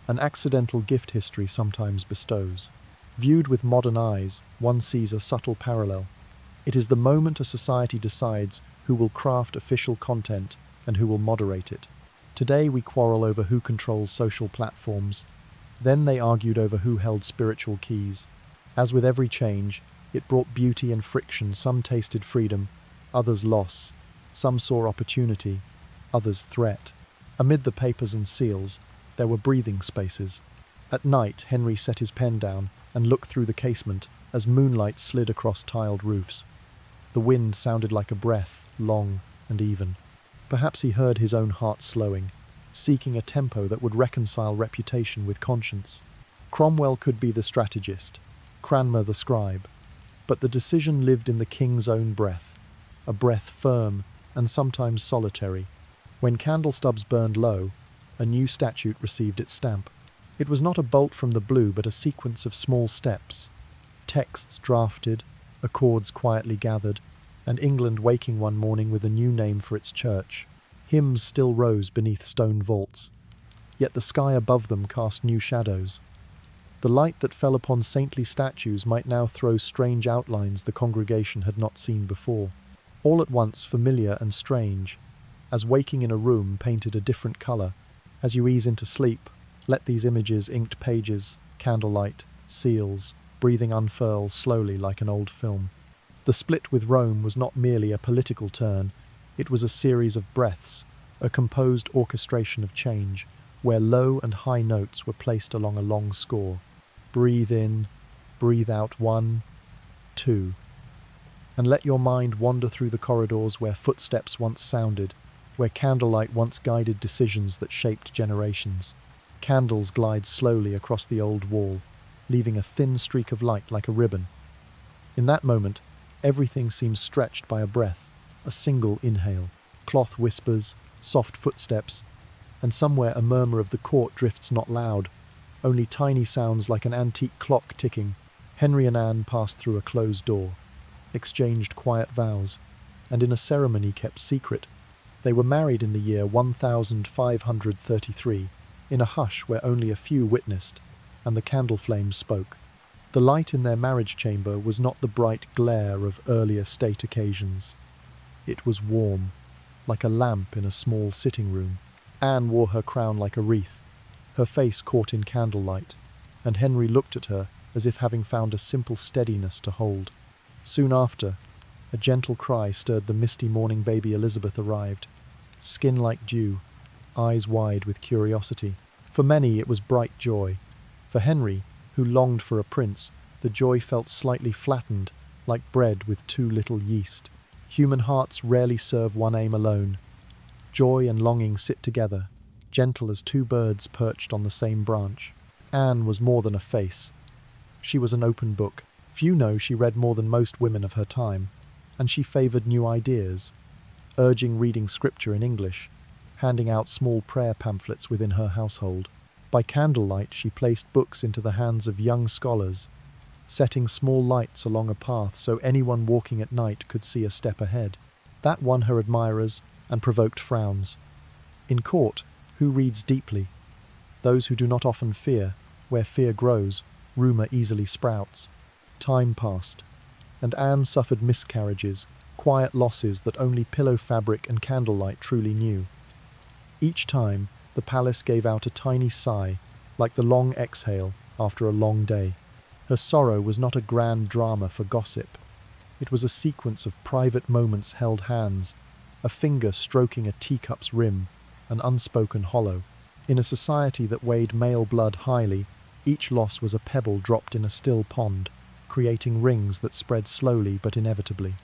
An accidental gift history sometimes bestows. Viewed with modern eyes, one sees a subtle parallel. It is the moment a society decides who will craft official content and who will moderate it. Today we quarrel over who controls social platforms. Then they argued over who held spiritual keys. As with every change, it brought beauty and friction. Some tasted freedom, others loss. Some saw opportunity, others threat. Amid the papers and seals, there were breathing spaces. At night, Henry set his pen down and looked through the casement as moonlight slid across tiled roofs. The wind sounded like a breath, long and even. Perhaps he heard his own heart slowing, seeking a tempo that would reconcile reputation with conscience. Cromwell could be the strategist, Cranmer the scribe, but the decision lived in the king's own breath, a breath firm and sometimes solitary. When candle stubs burned low, a new statute received its stamp. It was not a bolt from the blue, but a sequence of small steps. Texts drafted, accords quietly gathered, and England waking one morning with a new name for its church. Hymns still rose beneath stone vaults, yet the sky above them cast new shadows. The light that fell upon saintly statues might now throw strange outlines the congregation had not seen before. All at once familiar and strange, as waking in a room painted a different colour. As you ease into sleep, let these images, inked pages, candlelight, seals, breathing unfurl slowly like an old film. The split with Rome was not merely a political turn, it was a series of breaths, a composed orchestration of change, where low and high notes were placed along a long score. Breathe in, breathe out, 1, 2. And let your mind wander through the corridors where footsteps once sounded, where candlelight once guided decisions that shaped generations. Candles glide slowly across the old wall, leaving a thin streak of light like a ribbon. In that moment, everything seems stretched by a breath, a single inhale. Cloth whispers, soft footsteps, and somewhere a murmur of the court drifts not loud, only tiny sounds like an antique clock ticking. Henry and Anne passed through a closed door, exchanged quiet vows, and in a ceremony kept secret. They were married in the year 1533, in a hush where only a few witnessed, and the candle flames spoke. The light in their marriage chamber was not the bright glare of earlier state occasions. It was warm, like a lamp in a small sitting room. Anne wore her crown like a wreath, her face caught in candlelight, and Henry looked at her as if having found a simple steadiness to hold. Soon after, a gentle cry stirred the misty morning. Baby Elizabeth arrived, skin like dew, eyes wide with curiosity. For many it was bright joy. For Henry, who longed for a prince, the joy felt slightly flattened, like bread with too little yeast. Human hearts rarely serve one aim alone. Joy and longing sit together, gentle as two birds perched on the same branch. Anne was more than a face. She was an open book. Few know she read more than most women of her time, and she favoured new ideas, urging reading scripture in English, handing out small prayer pamphlets within her household. By candlelight she placed books into the hands of young scholars, setting small lights along a path so anyone walking at night could see a step ahead. That won her admirers and provoked frowns. In court, who reads deeply? Those who do not often fear. Where fear grows, rumour easily sprouts. Time passed, and Anne suffered miscarriages, quiet losses that only pillow fabric and candlelight truly knew. Each time, the palace gave out a tiny sigh, like the long exhale after a long day. Her sorrow was not a grand drama for gossip. It was a sequence of private moments held hands, a finger stroking a teacup's rim, an unspoken hollow. In a society that weighed male blood highly, each loss was a pebble dropped in a still pond, creating rings that spread slowly but inevitably.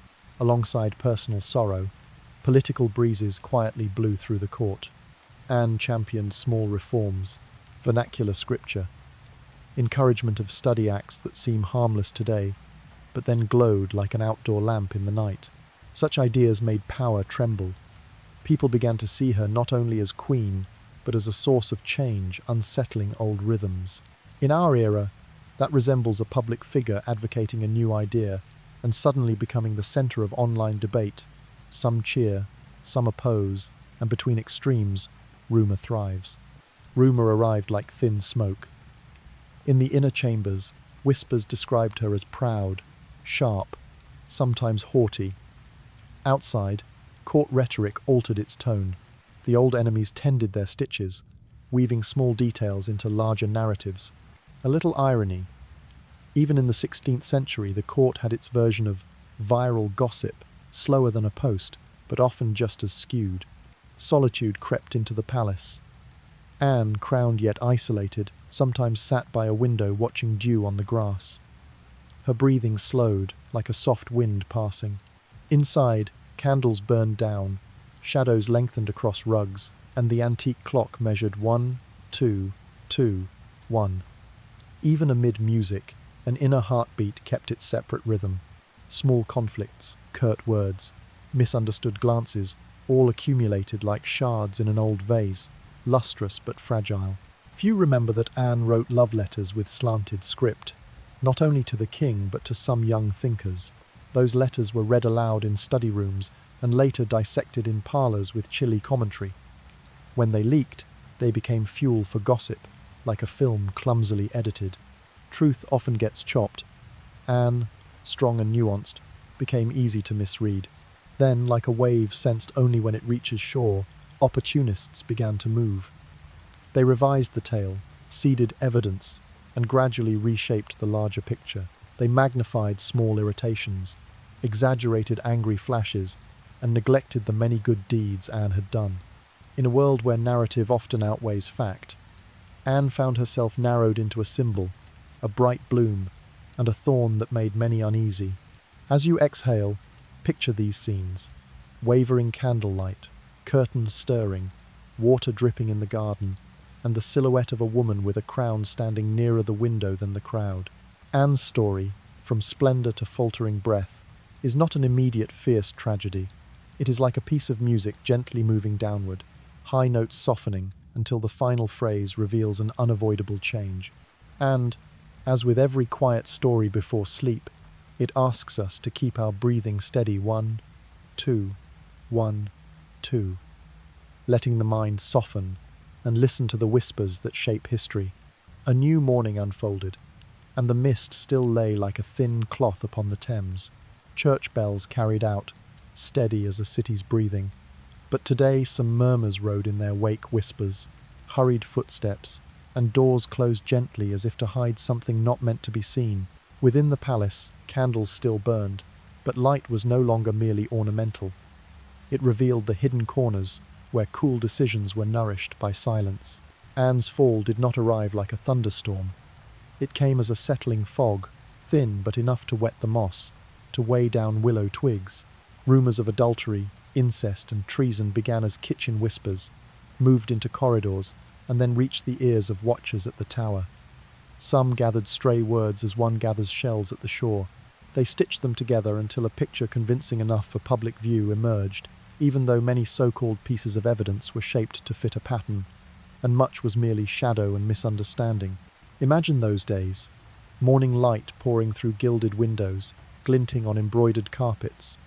Alongside personal sorrow, political breezes quietly blew through the court. Anne championed small reforms, vernacular scripture, encouragement of study acts that seem harmless today, but then glowed like an outdoor lamp in the night. Such ideas made power tremble. People began to see her not only as queen, but as a source of change, unsettling old rhythms. In our era, that resembles a public figure advocating a new idea and suddenly becoming the centre of online debate. Some cheer, some oppose, and between extremes, rumour thrives. Rumour arrived like thin smoke. In the inner chambers, whispers described her as proud, sharp, sometimes haughty. Outside, court rhetoric altered its tone. The old enemies tended their stitches, weaving small details into larger narratives. A little irony. Even in the 16th century, the court had its version of viral gossip, slower than a post, but often just as skewed. Solitude crept into the palace. Anne, crowned yet isolated, sometimes sat by a window watching dew on the grass. Her breathing slowed, like a soft wind passing. Inside, candles burned down, shadows lengthened across rugs, and the antique clock measured 1, 2, 2, 1. Even amid music, an inner heartbeat kept its separate rhythm. Small conflicts, curt words, misunderstood glances, all accumulated like shards in an old vase, lustrous but fragile. Few remember that Anne wrote love letters with slanted script, not only to the king but to some young thinkers. Those letters were read aloud in study rooms and later dissected in parlours with chilly commentary. When they leaked, they became fuel for gossip, like a film clumsily edited. Truth often gets chopped. Anne, strong and nuanced, became easy to misread. Then, like a wave sensed only when it reaches shore, opportunists began to move. They revised the tale, seeded evidence, and gradually reshaped the larger picture. They magnified small irritations, exaggerated angry flashes, and neglected the many good deeds Anne had done. In a world where narrative often outweighs fact, Anne found herself narrowed into a symbol, a bright bloom, and a thorn that made many uneasy. As you exhale, picture these scenes: wavering candlelight, curtains stirring, water dripping in the garden, and the silhouette of a woman with a crown standing nearer the window than the crowd. Anne's story, from splendour to faltering breath, is not an immediate fierce tragedy. It is like a piece of music gently moving downward, high notes softening until the final phrase reveals an unavoidable change. And, as with every quiet story before sleep, it asks us to keep our breathing steady. 1, 2, 1, 2, letting the mind soften and listen to the whispers that shape history. A new morning unfolded, and the mist still lay like a thin cloth upon the Thames. Church bells carried out, steady as a city's breathing. But today some murmurs rode in their wake, whispers, hurried footsteps, and doors closed gently as if to hide something not meant to be seen. Within the palace, candles still burned, but light was no longer merely ornamental. It revealed the hidden corners, where cool decisions were nourished by silence. Anne's fall did not arrive like a thunderstorm. It came as a settling fog, thin but enough to wet the moss, to weigh down willow twigs. Rumours of adultery, incest, and treason began as kitchen whispers, moved into corridors, and then reached the ears of watchers at the tower. Some gathered stray words as one gathers shells at the shore. They stitched them together until a picture convincing enough for public view emerged, even though many so-called pieces of evidence were shaped to fit a pattern, and much was merely shadow and misunderstanding. Imagine those days, morning light pouring through gilded windows, glinting on embroidered carpets,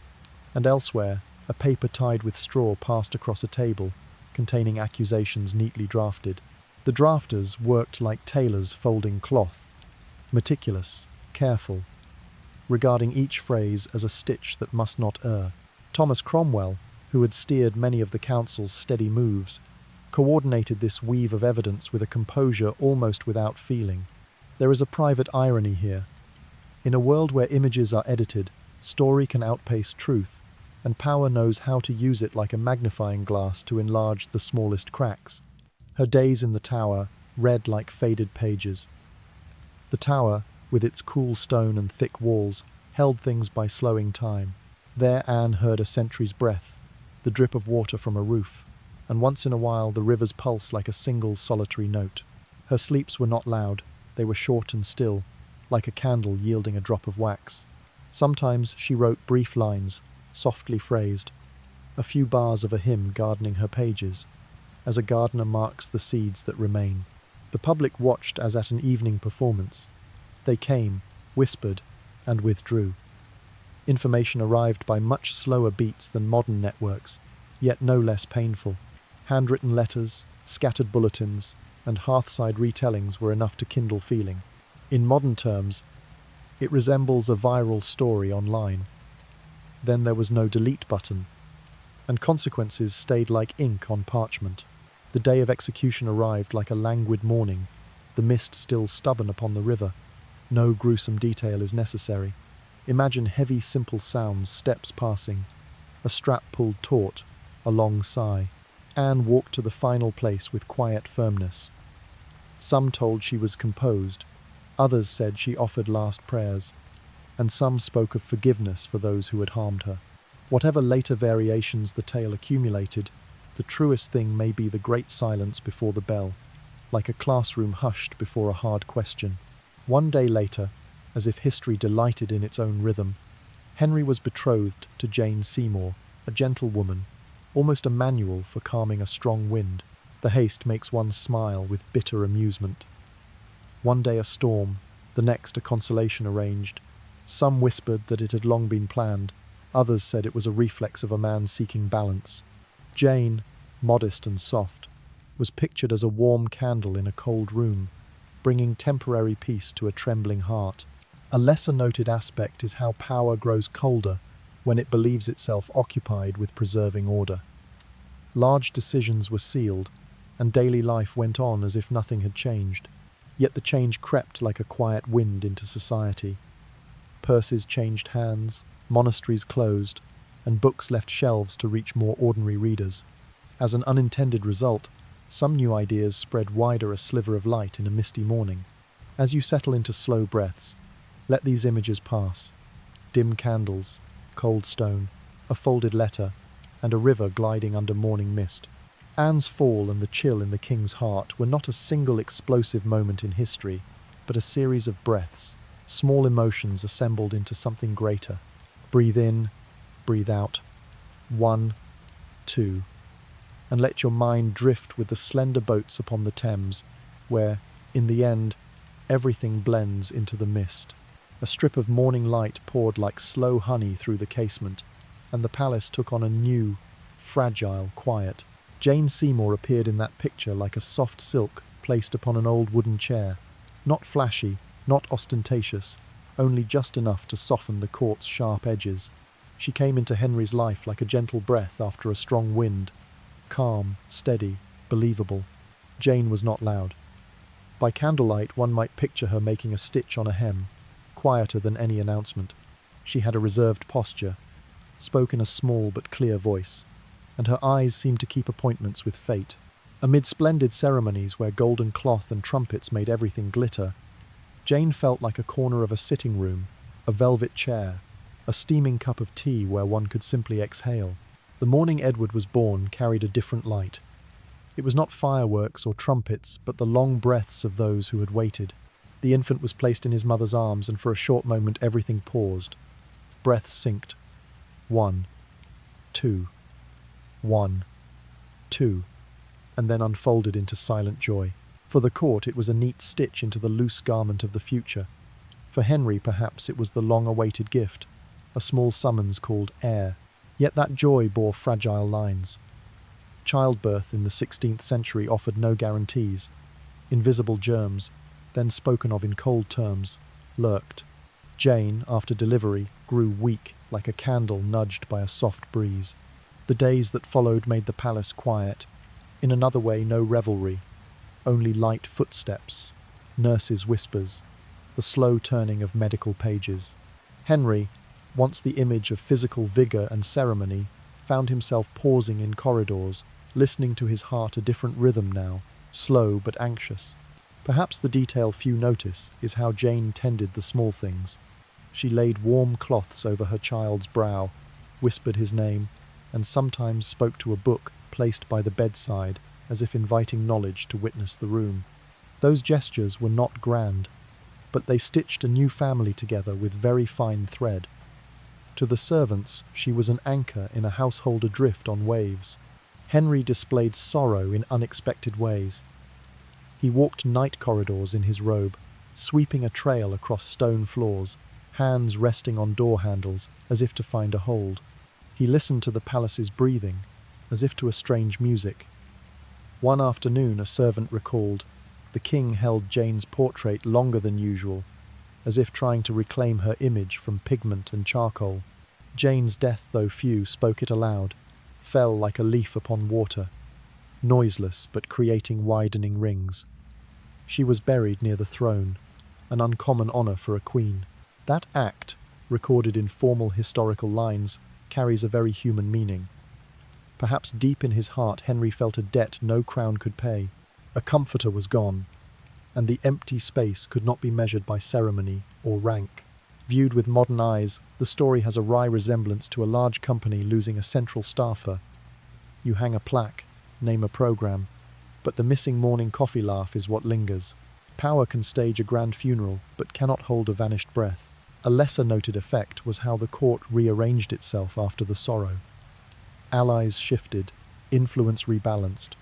and elsewhere, a paper tied with straw passed across a table, containing accusations neatly drafted. The drafters worked like tailors folding cloth, meticulous, careful, regarding each phrase as a stitch that must not err. Thomas Cromwell, who had steered many of the council's steady moves, coordinated this weave of evidence with a composure almost without feeling. There is a private irony here. In a world where images are edited, story can outpace truth, and power knows how to use it like a magnifying glass to enlarge the smallest cracks. Her days in the tower read like faded pages. The tower, with its cool stone and thick walls, held things by slowing time. There Anne heard a sentry's breath, the drip of water from a roof, and once in a while the river's pulse like a single solitary note. Her sleeps were not loud, they were short and still, like a candle yielding a drop of wax. Sometimes she wrote brief lines, softly phrased, a few bars of a hymn gardening her pages, as a gardener marks the seeds that remain. The public watched as at an evening performance. They came, whispered, and withdrew. Information arrived by much slower beats than modern networks, yet no less painful. Handwritten letters, scattered bulletins, and hearthside retellings were enough to kindle feeling. In modern terms, it resembles a viral story online. Then there was no delete button, and consequences stayed like ink on parchment. The day of execution arrived like a languid morning, the mist still stubborn upon the river. No gruesome detail is necessary. Imagine heavy, simple sounds, steps passing, a strap pulled taut, a long sigh. Anne walked to the final place with quiet firmness. Some told she was composed, others said she offered last prayers, and some spoke of forgiveness for those who had harmed her. Whatever later variations the tale accumulated, the truest thing may be the great silence before the bell, like a classroom hushed before a hard question. One day later, as if history delighted in its own rhythm, Henry was betrothed to Jane Seymour, a gentle woman, almost a manual for calming a strong wind. The haste makes one smile with bitter amusement. One day a storm, the next a consolation arranged. Some whispered that it had long been planned, others said it was a reflex of a man seeking balance. Jane, modest and soft, was pictured as a warm candle in a cold room, bringing temporary peace to a trembling heart. A lesser-noted aspect is how power grows colder when it believes itself occupied with preserving order. Large decisions were sealed, and daily life went on as if nothing had changed. Yet the change crept like a quiet wind into society. Purses changed hands, monasteries closed, and books left shelves to reach more ordinary readers. As an unintended result, some new ideas spread wider a sliver of light in a misty morning. As you settle into slow breaths, let these images pass. Dim candles, cold stone, a folded letter, and a river gliding under morning mist. Anne's fall and the chill in the king's heart were not a single explosive moment in history, but a series of breaths, small emotions assembled into something greater. Breathe in, breathe out. 1, 2. And let your mind drift with the slender boats upon the Thames, where, in the end, everything blends into the mist. A strip of morning light poured like slow honey through the casement, and the palace took on a new, fragile quiet. Jane Seymour appeared in that picture like a soft silk placed upon an old wooden chair, not flashy, not ostentatious, only just enough to soften the court's sharp edges. She came into Henry's life like a gentle breath after a strong wind, calm, steady, believable. Jane was not loud. By candlelight one might picture her making a stitch on a hem, quieter than any announcement. She had a reserved posture, spoke in a small but clear voice, and her eyes seemed to keep appointments with fate. Amid splendid ceremonies where golden cloth and trumpets made everything glitter, Jane felt like a corner of a sitting room, a velvet chair, a steaming cup of tea where one could simply exhale. The morning Edward was born carried a different light. It was not fireworks or trumpets, but the long breaths of those who had waited. The infant was placed in his mother's arms, and for a short moment everything paused. Breaths synced. 1, 2, 1, 2, and then unfolded into silent joy. For the court it was a neat stitch into the loose garment of the future. For Henry, perhaps, it was the long-awaited gift, a small summons called heir. Yet that joy bore fragile lines. Childbirth in the 16th century offered no guarantees. Invisible germs, then spoken of in cold terms, lurked. Jane, after delivery, grew weak like a candle nudged by a soft breeze. The days that followed made the palace quiet. In another way, no revelry, only light footsteps, nurses' whispers, the slow turning of medical pages. Henry, once the image of physical vigour and ceremony, found himself pausing in corridors, listening to his heart a different rhythm now, slow but anxious. Perhaps the detail few notice is how Jane tended the small things. She laid warm cloths over her child's brow, whispered his name, and sometimes spoke to a book placed by the bedside as if inviting knowledge to witness the room. Those gestures were not grand, but they stitched a new family together with very fine thread. To the servants, she was an anchor in a household adrift on waves. Henry displayed sorrow in unexpected ways. He walked night corridors in his robe, sweeping a trail across stone floors, hands resting on door handles as if to find a hold. He listened to the palace's breathing, as if to a strange music. One afternoon, a servant recalled, the king held Jane's portrait longer than usual, as if trying to reclaim her image from pigment and charcoal. Jane's death, though few spoke it aloud, fell like a leaf upon water, noiseless but creating widening rings. She was buried near the throne, an uncommon honour for a queen. That act, recorded in formal historical lines, carries a very human meaning. Perhaps deep in his heart Henry felt a debt no crown could pay. A comforter was gone, and the empty space could not be measured by ceremony or rank. Viewed with modern eyes, the story has a wry resemblance to a large company losing a central staffer. You hang a plaque, name a program, but the missing morning coffee laugh is what lingers. Power can stage a grand funeral, but cannot hold a vanished breath. A lesser-noted effect was how the court rearranged itself after the sorrow. Allies shifted, influence rebalanced.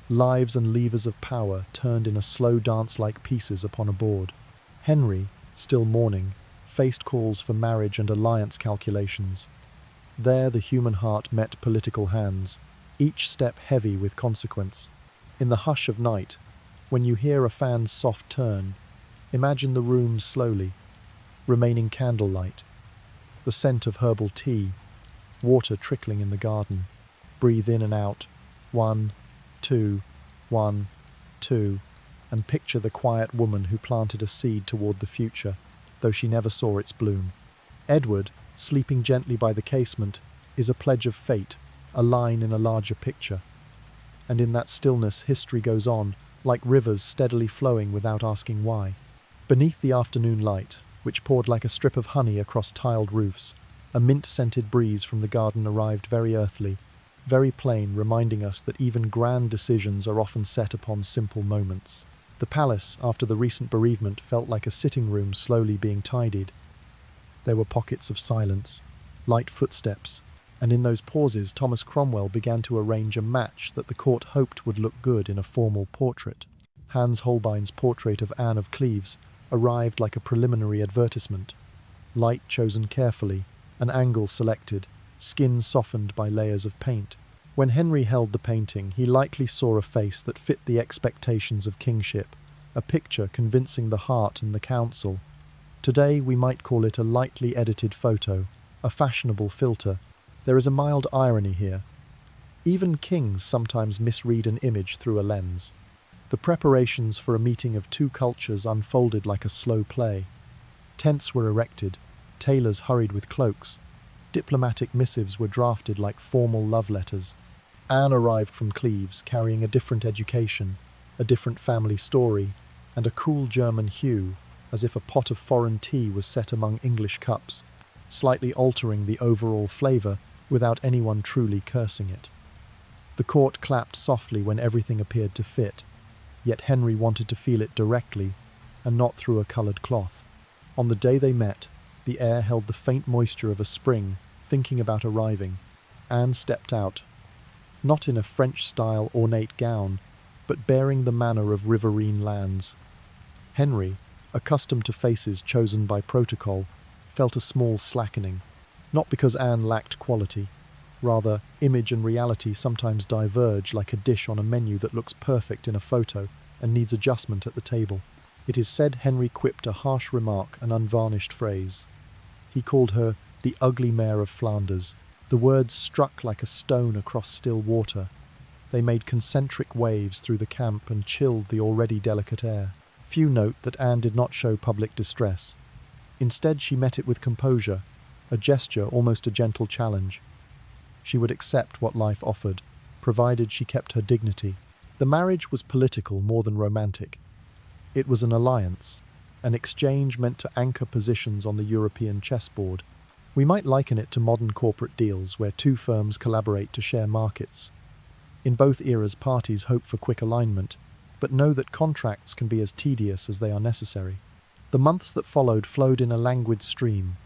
Lives and levers of power turned in a slow dance like pieces upon a board. Henry, still mourning, faced calls for marriage and alliance calculations. There the human heart met political hands, each step heavy with consequence. In the hush of night, when you hear a fan's soft turn, imagine the room slowly, remaining candlelight, the scent of herbal tea, water trickling in the garden. Breathe in and out, 1, 2, 1, 2, and picture the quiet woman who planted a seed toward the future, though she never saw its bloom. Edward, sleeping gently by the casement, is a pledge of fate, a line in a larger picture. And in that stillness history goes on, like rivers steadily flowing without asking why. Beneath the afternoon light, which poured like a strip of honey across tiled roofs, a mint-scented breeze from the garden arrived very earthly, very plain, reminding us that even grand decisions are often set upon simple moments. The palace, after the recent bereavement, felt like a sitting room slowly being tidied. There were pockets of silence, light footsteps, and in those pauses Thomas Cromwell began to arrange a match that the court hoped would look good in a formal portrait. Hans Holbein's portrait of Anne of Cleves arrived like a preliminary advertisement. Light chosen carefully, an angle selected, skin softened by layers of paint. When Henry held the painting, he likely saw a face that fit the expectations of kingship, a picture convincing the heart and the council. Today we might call it a lightly edited photo, a fashionable filter. There is a mild irony here. Even kings sometimes misread an image through a lens. The preparations for a meeting of two cultures unfolded like a slow play. Tents were erected, tailors hurried with cloaks, diplomatic missives were drafted like formal love letters. Anne arrived from Cleves carrying a different education, a different family story, and a cool German hue, as if a pot of foreign tea was set among English cups. slightly altering the overall flavour without anyone truly cursing it. The court clapped softly when everything appeared to fit, yet Henry wanted to feel it directly and not through a coloured cloth. On the day they met, the air held the faint moisture of a spring, thinking about arriving. Anne stepped out, not in a French-style ornate gown, but bearing the manner of riverine lands. Henry, accustomed to faces chosen by protocol, felt a small slackening, not because Anne lacked quality. Rather, image and reality sometimes diverge like a dish on a menu that looks perfect in a photo and needs adjustment at the table. It is said Henry quipped a harsh remark, an unvarnished phrase. He called her the ugly mare of Flanders. The words struck like a stone across still water. They made concentric waves through the camp and chilled the already delicate air. Few note that Anne did not show public distress. Instead, she met it with composure, a gesture, almost a gentle challenge. She would accept what life offered, provided she kept her dignity. The marriage was political more than romantic. It was an alliance, an exchange meant to anchor positions on the European chessboard. We might liken it to modern corporate deals where two firms collaborate to share markets. In both eras, parties hope for quick alignment, but know that contracts can be as tedious as they are necessary. The months that followed flowed in a languid stream.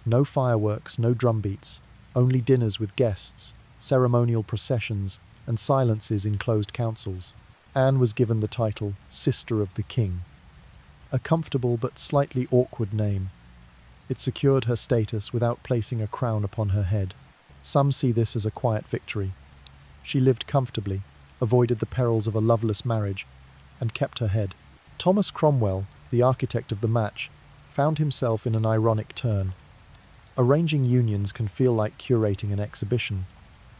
No fireworks, no drumbeats, only dinners with guests, ceremonial processions, and silences in closed councils. Anne was given the title Sister of the King, a comfortable but slightly awkward name. It secured her status without placing a crown upon her head. Some see this as a quiet victory. She lived comfortably, avoided the perils of a loveless marriage, and kept her head. Thomas Cromwell, the architect of the match, found himself in an ironic turn. Arranging unions can feel like curating an exhibition.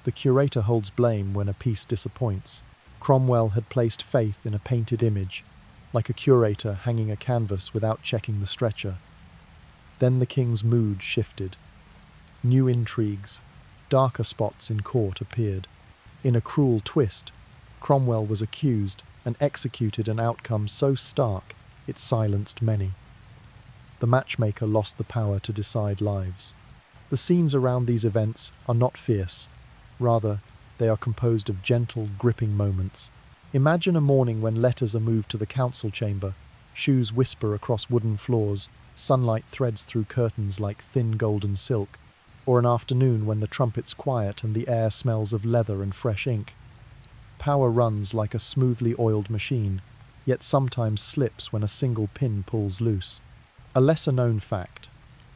The curator holds blame when a piece disappoints. Cromwell had placed faith in a painted image, like a curator hanging a canvas without checking the stretcher. Then the king's mood shifted. New intrigues, darker spots in court appeared. In a cruel twist, Cromwell was accused and executed an outcome so stark it silenced many. The matchmaker lost the power to decide lives. The scenes around these events are not fierce. Rather, they are composed of gentle, gripping moments. Imagine a morning when letters are moved to the council chamber, shoes whisper across wooden floors, sunlight threads through curtains like thin golden silk, or an afternoon when the trumpets quiet and the air smells of leather and fresh ink. Power runs like a smoothly oiled machine, yet sometimes slips when a single pin pulls loose. A lesser-known fact: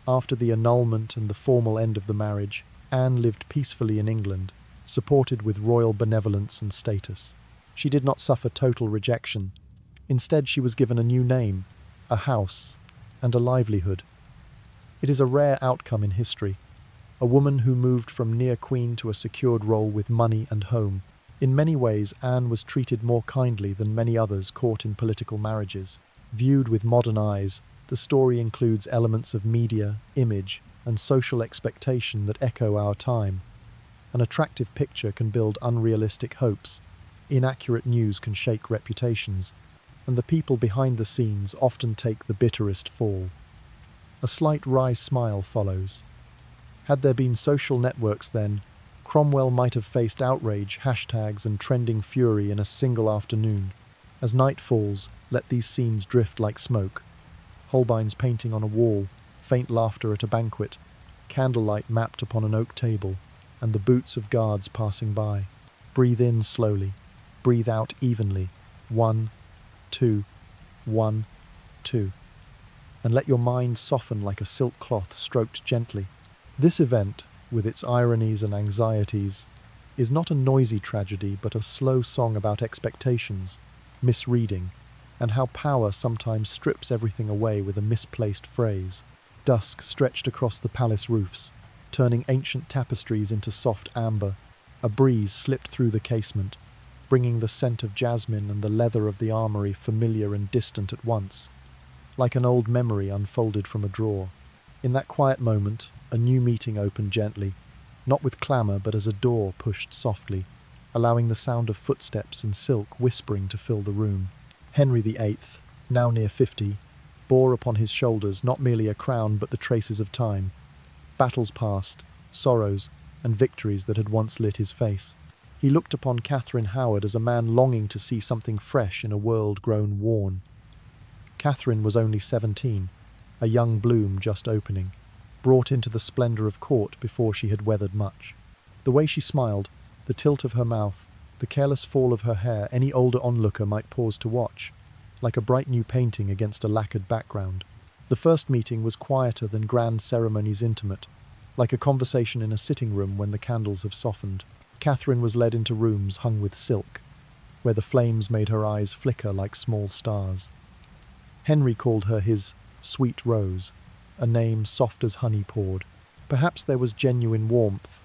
after the annulment and the formal end of the marriage, Anne lived peacefully in England, supported with royal benevolence and status. She did not suffer total rejection. Instead, she was given a new name, a house, and a livelihood. It is a rare outcome in history. A woman who moved from near queen to a secured role with money and home. In many ways, Anne was treated more kindly than many others caught in political marriages. Viewed with modern eyes, the story includes elements of media, image, and social expectation that echo our time. An attractive picture can build unrealistic hopes. Inaccurate news can shake reputations, and the people behind the scenes often take the bitterest fall. A slight wry smile follows. Had there been social networks then, Cromwell might have faced outrage, hashtags, and trending fury in a single afternoon. As night falls, let these scenes drift like smoke. Holbein's painting on a wall, faint laughter at a banquet, candlelight mapped upon an oak table, and the boots of guards passing by. Breathe in slowly, breathe out evenly. 1, 2, 1, 2. And let your mind soften like a silk cloth stroked gently. This event, with its ironies and anxieties, is not a noisy tragedy but a slow song about expectations, misreading, and how power sometimes strips everything away with a misplaced phrase. Dusk stretched across the palace roofs, turning ancient tapestries into soft amber. A breeze slipped through the casement, bringing the scent of jasmine and the leather of the armory familiar and distant at once, like an old memory unfolded from a drawer. In that quiet moment, a new meeting opened gently, not with clamour but as a door pushed softly, allowing the sound of footsteps and silk whispering to fill the room. Henry VIII, now near 50, bore upon his shoulders not merely a crown but the traces of time. battles past, sorrows, and victories that had once lit his face. He looked upon Catherine Howard as a man longing to see something fresh in a world grown worn. Catherine was only 17, a young bloom just opening, brought into the splendour of court before she had weathered much. The way she smiled, the tilt of her mouth, the careless fall of her hair, any older onlooker might pause to watch, like a bright new painting against a lacquered background. The first meeting was quieter than grand ceremonies intimate, like a conversation in a sitting room when the candles have softened. Catherine was led into rooms hung with silk, where the flames made her eyes flicker like small stars. Henry called her his sweet rose, a name soft as honey poured. Perhaps there was genuine warmth,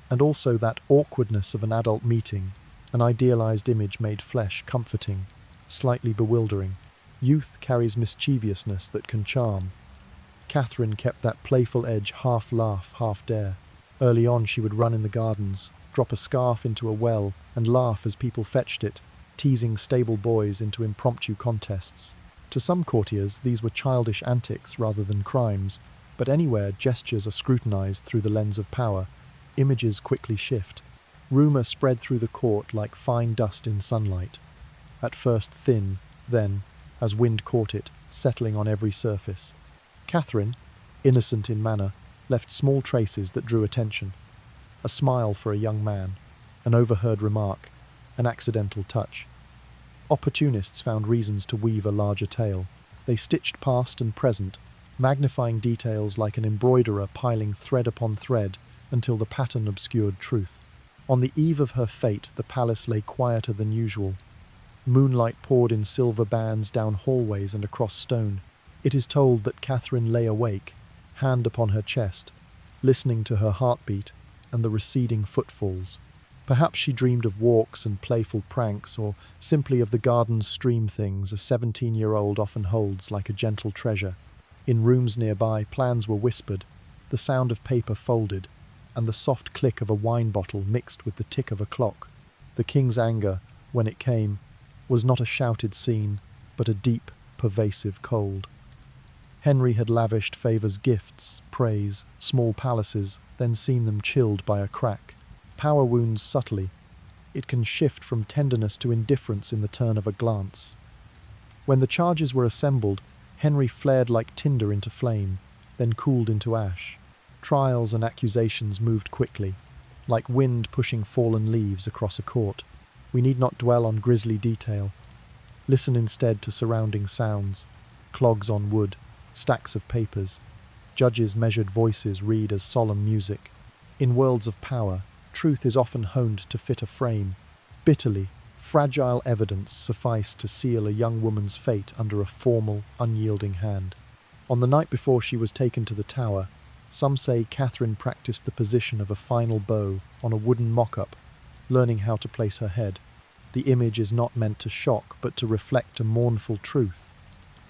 and also that awkwardness of an adult meeting, an idealized image made flesh comforting, slightly bewildering. Youth carries mischievousness that can charm. Catherine kept that playful edge, half laugh, half dare. Early on she would run in the gardens, drop a scarf into a well, and laugh as people fetched it, teasing stable boys into impromptu contests. To some courtiers these were childish antics rather than crimes, but anywhere gestures are scrutinized through the lens of power, images quickly shift. Rumour spread through the court like fine dust in sunlight. At first thin, then, as wind caught it, settling on every surface. Catherine, innocent in manner, left small traces that drew attention. A smile for a young man, an overheard remark, an accidental touch. Opportunists found reasons to weave a larger tale. They stitched past and present, magnifying details like an embroiderer piling thread upon thread until the pattern obscured truth. On the eve of her fate, the palace lay quieter than usual. Moonlight poured in silver bands down hallways and across stone. It is told that Catherine lay awake, hand upon her chest, listening to her heartbeat and the receding footfalls. Perhaps she dreamed of walks and playful pranks, or simply of the garden's stream things a 17-year-old often holds like a gentle treasure. In rooms nearby, plans were whispered, the sound of paper folded, and the soft click of a wine bottle mixed with the tick of a clock. The king's anger, when it came, was not a shouted scene, but a deep, pervasive cold. Henry had lavished favours, gifts, praise, small palaces, then seen them chilled by a crack. Power wounds subtly. It can shift from tenderness to indifference in the turn of a glance. When the charges were assembled, Henry flared like tinder into flame, then cooled into ash. Trials and accusations moved quickly, like wind pushing fallen leaves across a court. We need not dwell on grisly detail. Listen instead to surrounding sounds, clogs on wood, stacks of papers. Judges' measured voices read as solemn music. In worlds of power, truth is often honed to fit a frame. Bitterly, fragile evidence sufficed to seal a young woman's fate under a formal, unyielding hand. On the night before she was taken to the Tower, some say Catherine practiced the position of a final bow on a wooden mock-up, learning how to place her head. The image is not meant to shock, but to reflect a mournful truth.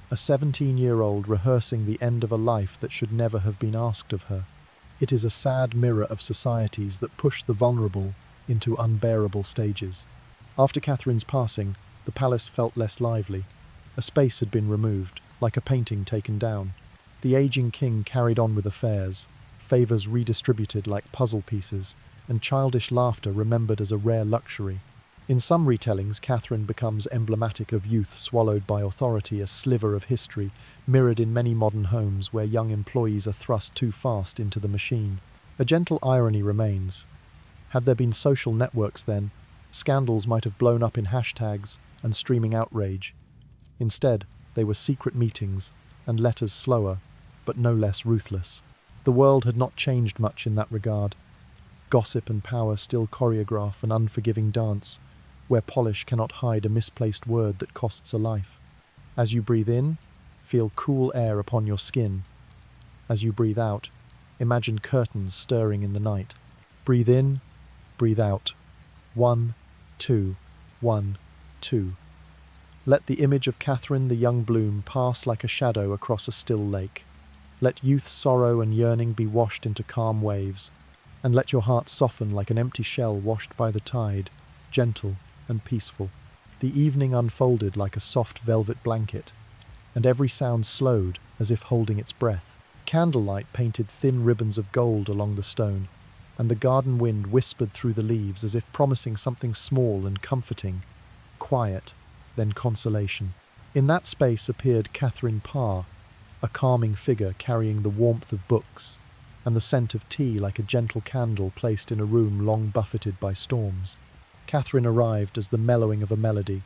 A 17-year-old rehearsing the end of a life that should never have been asked of her. It is a sad mirror of societies that push the vulnerable into unbearable stages. After Catherine's passing, the palace felt less lively. A space had been removed, like a painting taken down. The aging king carried on with affairs, favours redistributed like puzzle pieces, and childish laughter remembered as a rare luxury. In some retellings, Catherine becomes emblematic of youth swallowed by authority, a sliver of history, mirrored in many modern homes where young employees are thrust too fast into the machine. A gentle irony remains. Had there been social networks then, scandals might have blown up in hashtags and streaming outrage. Instead, they were secret meetings, and letters slower, but no less ruthless. The world had not changed much in that regard. Gossip and power still choreograph an unforgiving dance, where polish cannot hide a misplaced word that costs a life. As you breathe in, feel cool air upon your skin. As you breathe out, imagine curtains stirring in the night. Breathe in, breathe out. 1, 2, 1, 2. Let the image of Catherine the young bloom pass like a shadow across a still lake. Let youth's sorrow and yearning be washed into calm waves, and let your heart soften like an empty shell washed by the tide, gentle and peaceful. The evening unfolded like a soft velvet blanket, and every sound slowed as if holding its breath. candlelight painted thin ribbons of gold along the stone, and the garden wind whispered through the leaves as if promising something small and comforting, quiet, then consolation. In that space appeared Catherine Parr, a calming figure carrying the warmth of books and the scent of tea like a gentle candle placed in a room long buffeted by storms. Catherine arrived as the mellowing of a melody,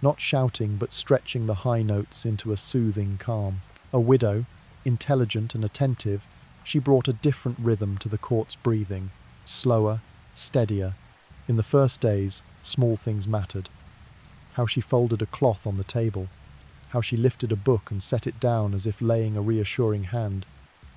not shouting but stretching the high notes into a soothing calm. A widow, intelligent and attentive, she brought a different rhythm to the court's breathing, slower, steadier. In the first days, small things mattered. How she folded a cloth on the table, how she lifted a book and set it down as if laying a reassuring hand,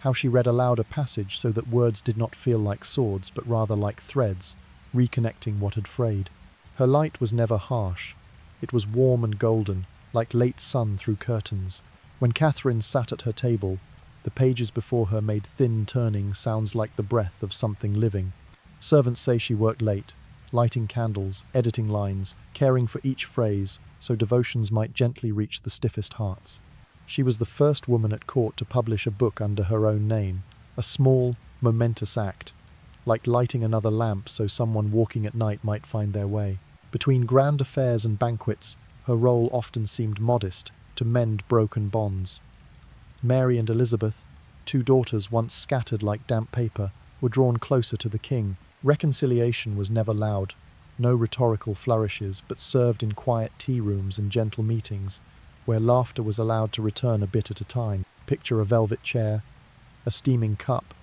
how she read aloud a passage so that words did not feel like swords but rather like threads, reconnecting what had frayed. Her light was never harsh. It was warm and golden, like late sun through curtains. When Catherine sat at her table, the pages before her made thin turning sounds like the breath of something living. Servants say she worked late, lighting candles, editing lines, caring for each phrase, so devotions might gently reach the stiffest hearts. She was the first woman at court to publish a book under her own name, a small, momentous act, like lighting another lamp so someone walking at night might find their way. Between grand affairs and banquets, her role often seemed modest, to mend broken bonds. Mary and Elizabeth, two daughters once scattered like damp paper, were drawn closer to the king. Reconciliation was never loud, no rhetorical flourishes, but served in quiet tea rooms and gentle meetings, where laughter was allowed to return a bit at a time. Picture a velvet chair, a steaming cup,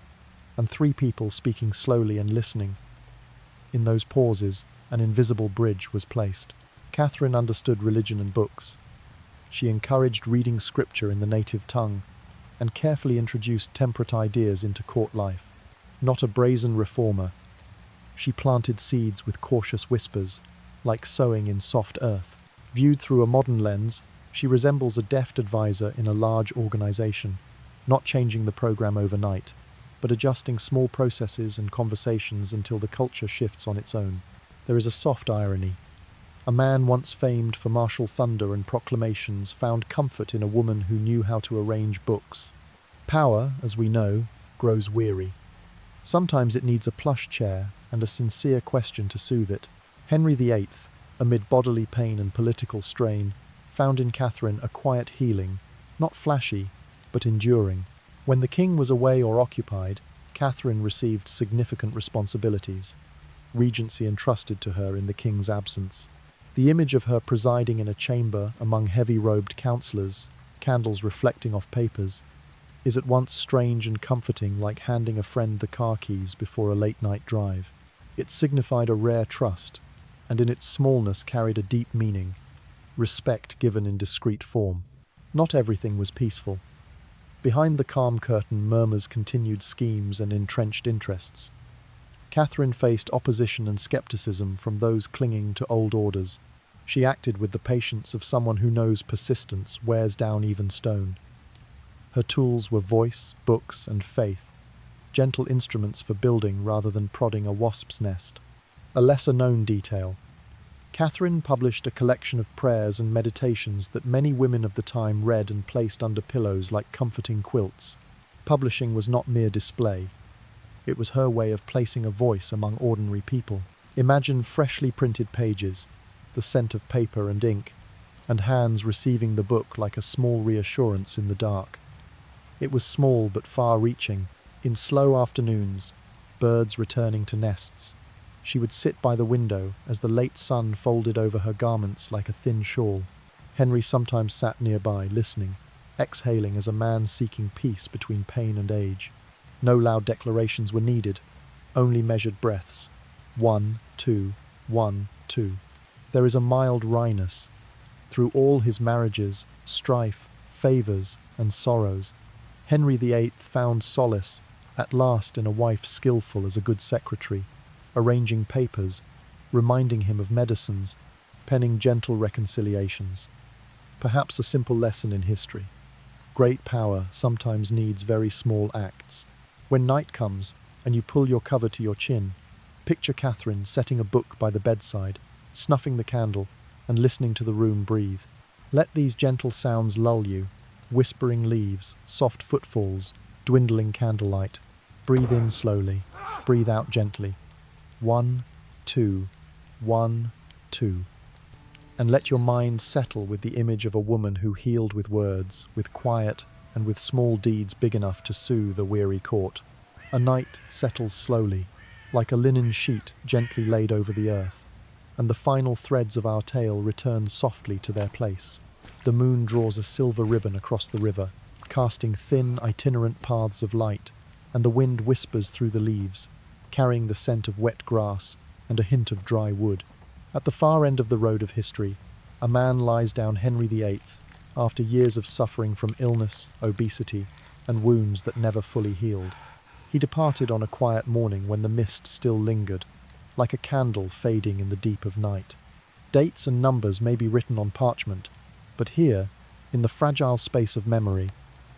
and three people speaking slowly and listening. In those pauses, an invisible bridge was placed. Catherine understood religion and books. She encouraged reading scripture in the native tongue and carefully introduced temperate ideas into court life. Not a brazen reformer, she planted seeds with cautious whispers, like sowing in soft earth. Viewed through a modern lens, she resembles a deft advisor in a large organization, not changing the program overnight, but adjusting small processes and conversations until the culture shifts on its own. There is a soft irony. A man once famed for martial thunder and proclamations found comfort in a woman who knew how to arrange books. Power, as we know, grows weary. Sometimes it needs a plush chair and a sincere question to soothe it. Henry VIII, amid bodily pain and political strain, found in Catherine a quiet healing, not flashy, but enduring. When the king was away or occupied, Catherine received significant responsibilities, regency entrusted to her in the king's absence. The image of her presiding in a chamber among heavy-robed councillors, candles reflecting off papers, is at once strange and comforting, like handing a friend the car keys before a late-night drive. It signified a rare trust, and in its smallness carried a deep meaning, respect given in discreet form. Not everything was peaceful. Behind the calm curtain, murmurs continued schemes and entrenched interests. Catherine faced opposition and skepticism from those clinging to old orders. She acted with the patience of someone who knows persistence wears down even stone. Her tools were voice, books, and faith, gentle instruments for building rather than prodding a wasp's nest. A lesser-known detail. Catherine published a collection of prayers and meditations that many women of the time read and placed under pillows like comforting quilts. Publishing was not mere display. It was her way of placing a voice among ordinary people. Imagine freshly printed pages, the scent of paper and ink, and hands receiving the book like a small reassurance in the dark. It was small but far-reaching. In slow afternoons, birds returning to nests, she would sit by the window as the late sun folded over her garments like a thin shawl. Henry sometimes sat nearby, listening, exhaling as a man seeking peace between pain and age. No loud declarations were needed, only measured breaths. 1, 2, 1, 2. There is a mild wryness. Through all his marriages, strife, favours, and sorrows, Henry VIII found solace, at last, in a wife skillful as a good secretary, arranging papers, reminding him of medicines, penning gentle reconciliations. Perhaps a simple lesson in history. Great power sometimes needs very small acts. When night comes, and you pull your cover to your chin, picture Catherine setting a book by the bedside, snuffing the candle, and listening to the room breathe. Let these gentle sounds lull you, whispering leaves, soft footfalls, dwindling candlelight. Breathe in slowly, breathe out gently. 1, 2, 1, 2. And let your mind settle with the image of a woman who healed with words, with quiet, and with small deeds big enough to soothe a weary court. A night settles slowly, like a linen sheet gently laid over the earth, and the final threads of our tale return softly to their place. The moon draws a silver ribbon across the river, casting thin, itinerant paths of light, and the wind whispers through the leaves, carrying the scent of wet grass and a hint of dry wood. At the far end of the road of history, a man lies down Henry VIII after years of suffering from illness, obesity, and wounds that never fully healed. He departed on a quiet morning when the mist still lingered, like a candle fading in the deep of night. Dates and numbers may be written on parchment, but here, in the fragile space of memory,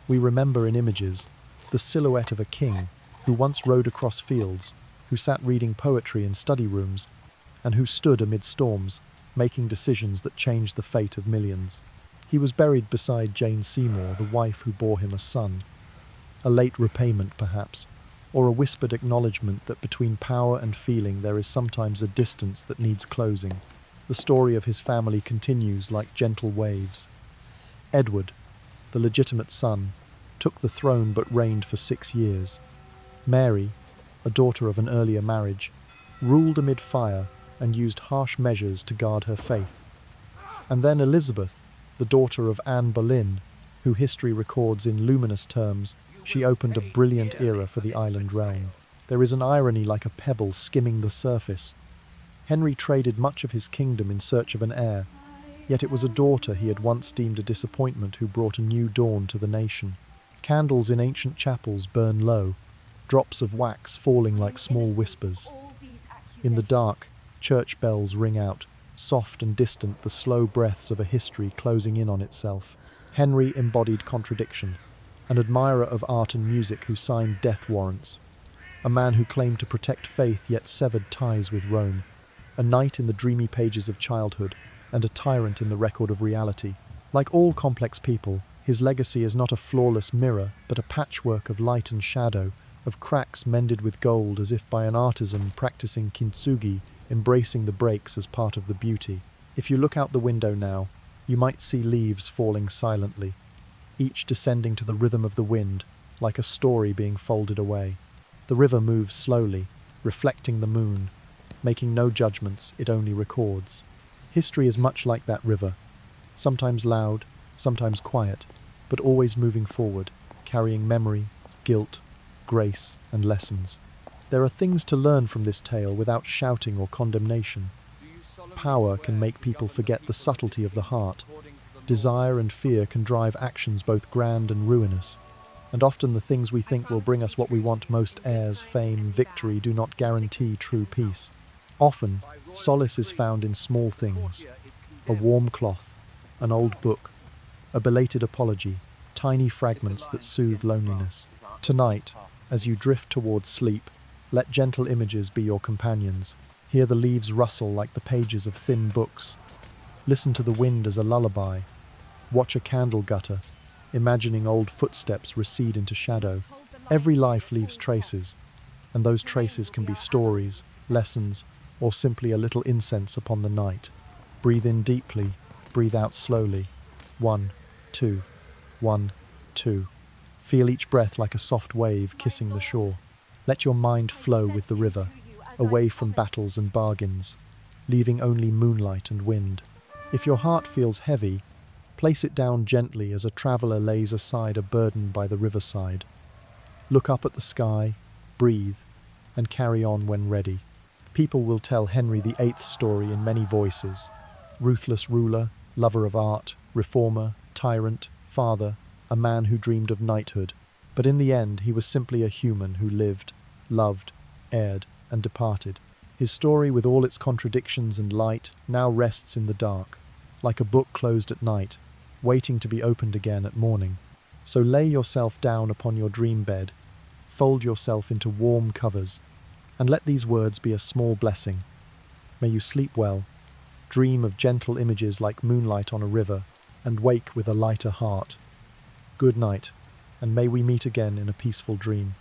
we remember in images the silhouette of a king who once rode across fields, who sat reading poetry in study rooms, and who stood amid storms, making decisions that changed the fate of millions. He was buried beside Jane Seymour, the wife who bore him a son. A late repayment, perhaps, or a whispered acknowledgement that between power and feeling there is sometimes a distance that needs closing. The story of his family continues like gentle waves. Edward, the legitimate son, took the throne but reigned for 6 years. Mary, a daughter of an earlier marriage, ruled amid fire and used harsh measures to guard her faith. And then Elizabeth, the daughter of Anne Boleyn, who history records in luminous terms, she opened a brilliant era for the island realm. There is an irony like a pebble skimming the surface. Henry traded much of his kingdom in search of an heir, yet it was a daughter he had once deemed a disappointment who brought a new dawn to the nation. Candles in ancient chapels burn low, drops of wax falling like small whispers. In the dark, church bells ring out, soft and distant, the slow breaths of a history closing in on itself. Henry embodied contradiction, an admirer of art and music who signed death warrants, a man who claimed to protect faith yet severed ties with Rome, a knight in the dreamy pages of childhood, and a tyrant in the record of reality. Like all complex people, his legacy is not a flawless mirror, but a patchwork of light and shadow, of cracks mended with gold as if by an artisan practicing kintsugi, embracing the breaks as part of the beauty. If you look out the window now, you might see leaves falling silently, each descending to the rhythm of the wind, like a story being folded away. The river moves slowly, reflecting the moon, making no judgments, it only records. History is much like that river, sometimes loud, sometimes quiet, but always moving forward, carrying memory, guilt, grace, and lessons. There are things to learn from this tale without shouting or condemnation. Power can make people forget the subtlety of the heart. Desire and fear can drive actions both grand and ruinous. And often the things we think will bring us what we want most, heirs, fame, victory, do not guarantee true peace. Often, solace is found in small things. A warm cloth, an old book, a belated apology, tiny fragments that soothe loneliness. Tonight, as you drift towards sleep, let gentle images be your companions. Hear the leaves rustle like the pages of thin books. Listen to the wind as a lullaby. Watch a candle gutter, imagining old footsteps recede into shadow. Every life leaves traces, and those traces can be stories, lessons, or simply a little incense upon the night. Breathe in deeply, breathe out slowly. 1, 2, 1, 2. Feel each breath like a soft wave kissing the shore. Let your mind flow with the river, away from battles and bargains, leaving only moonlight and wind. If your heart feels heavy, place it down gently as a traveller lays aside a burden by the riverside. Look up at the sky, breathe, and carry on when ready. People will tell Henry VIII's story in many voices. Ruthless ruler, lover of art, reformer, tyrant, father, a man who dreamed of knighthood. But in the end, he was simply a human who lived, loved, erred, and departed. His story, with all its contradictions and light, now rests in the dark, like a book closed at night, waiting to be opened again at morning. So lay yourself down upon your dream bed, fold yourself into warm covers, and let these words be a small blessing. May you sleep well, dream of gentle images like moonlight on a river, and wake with a lighter heart. Good night. and may we meet again in a peaceful dream.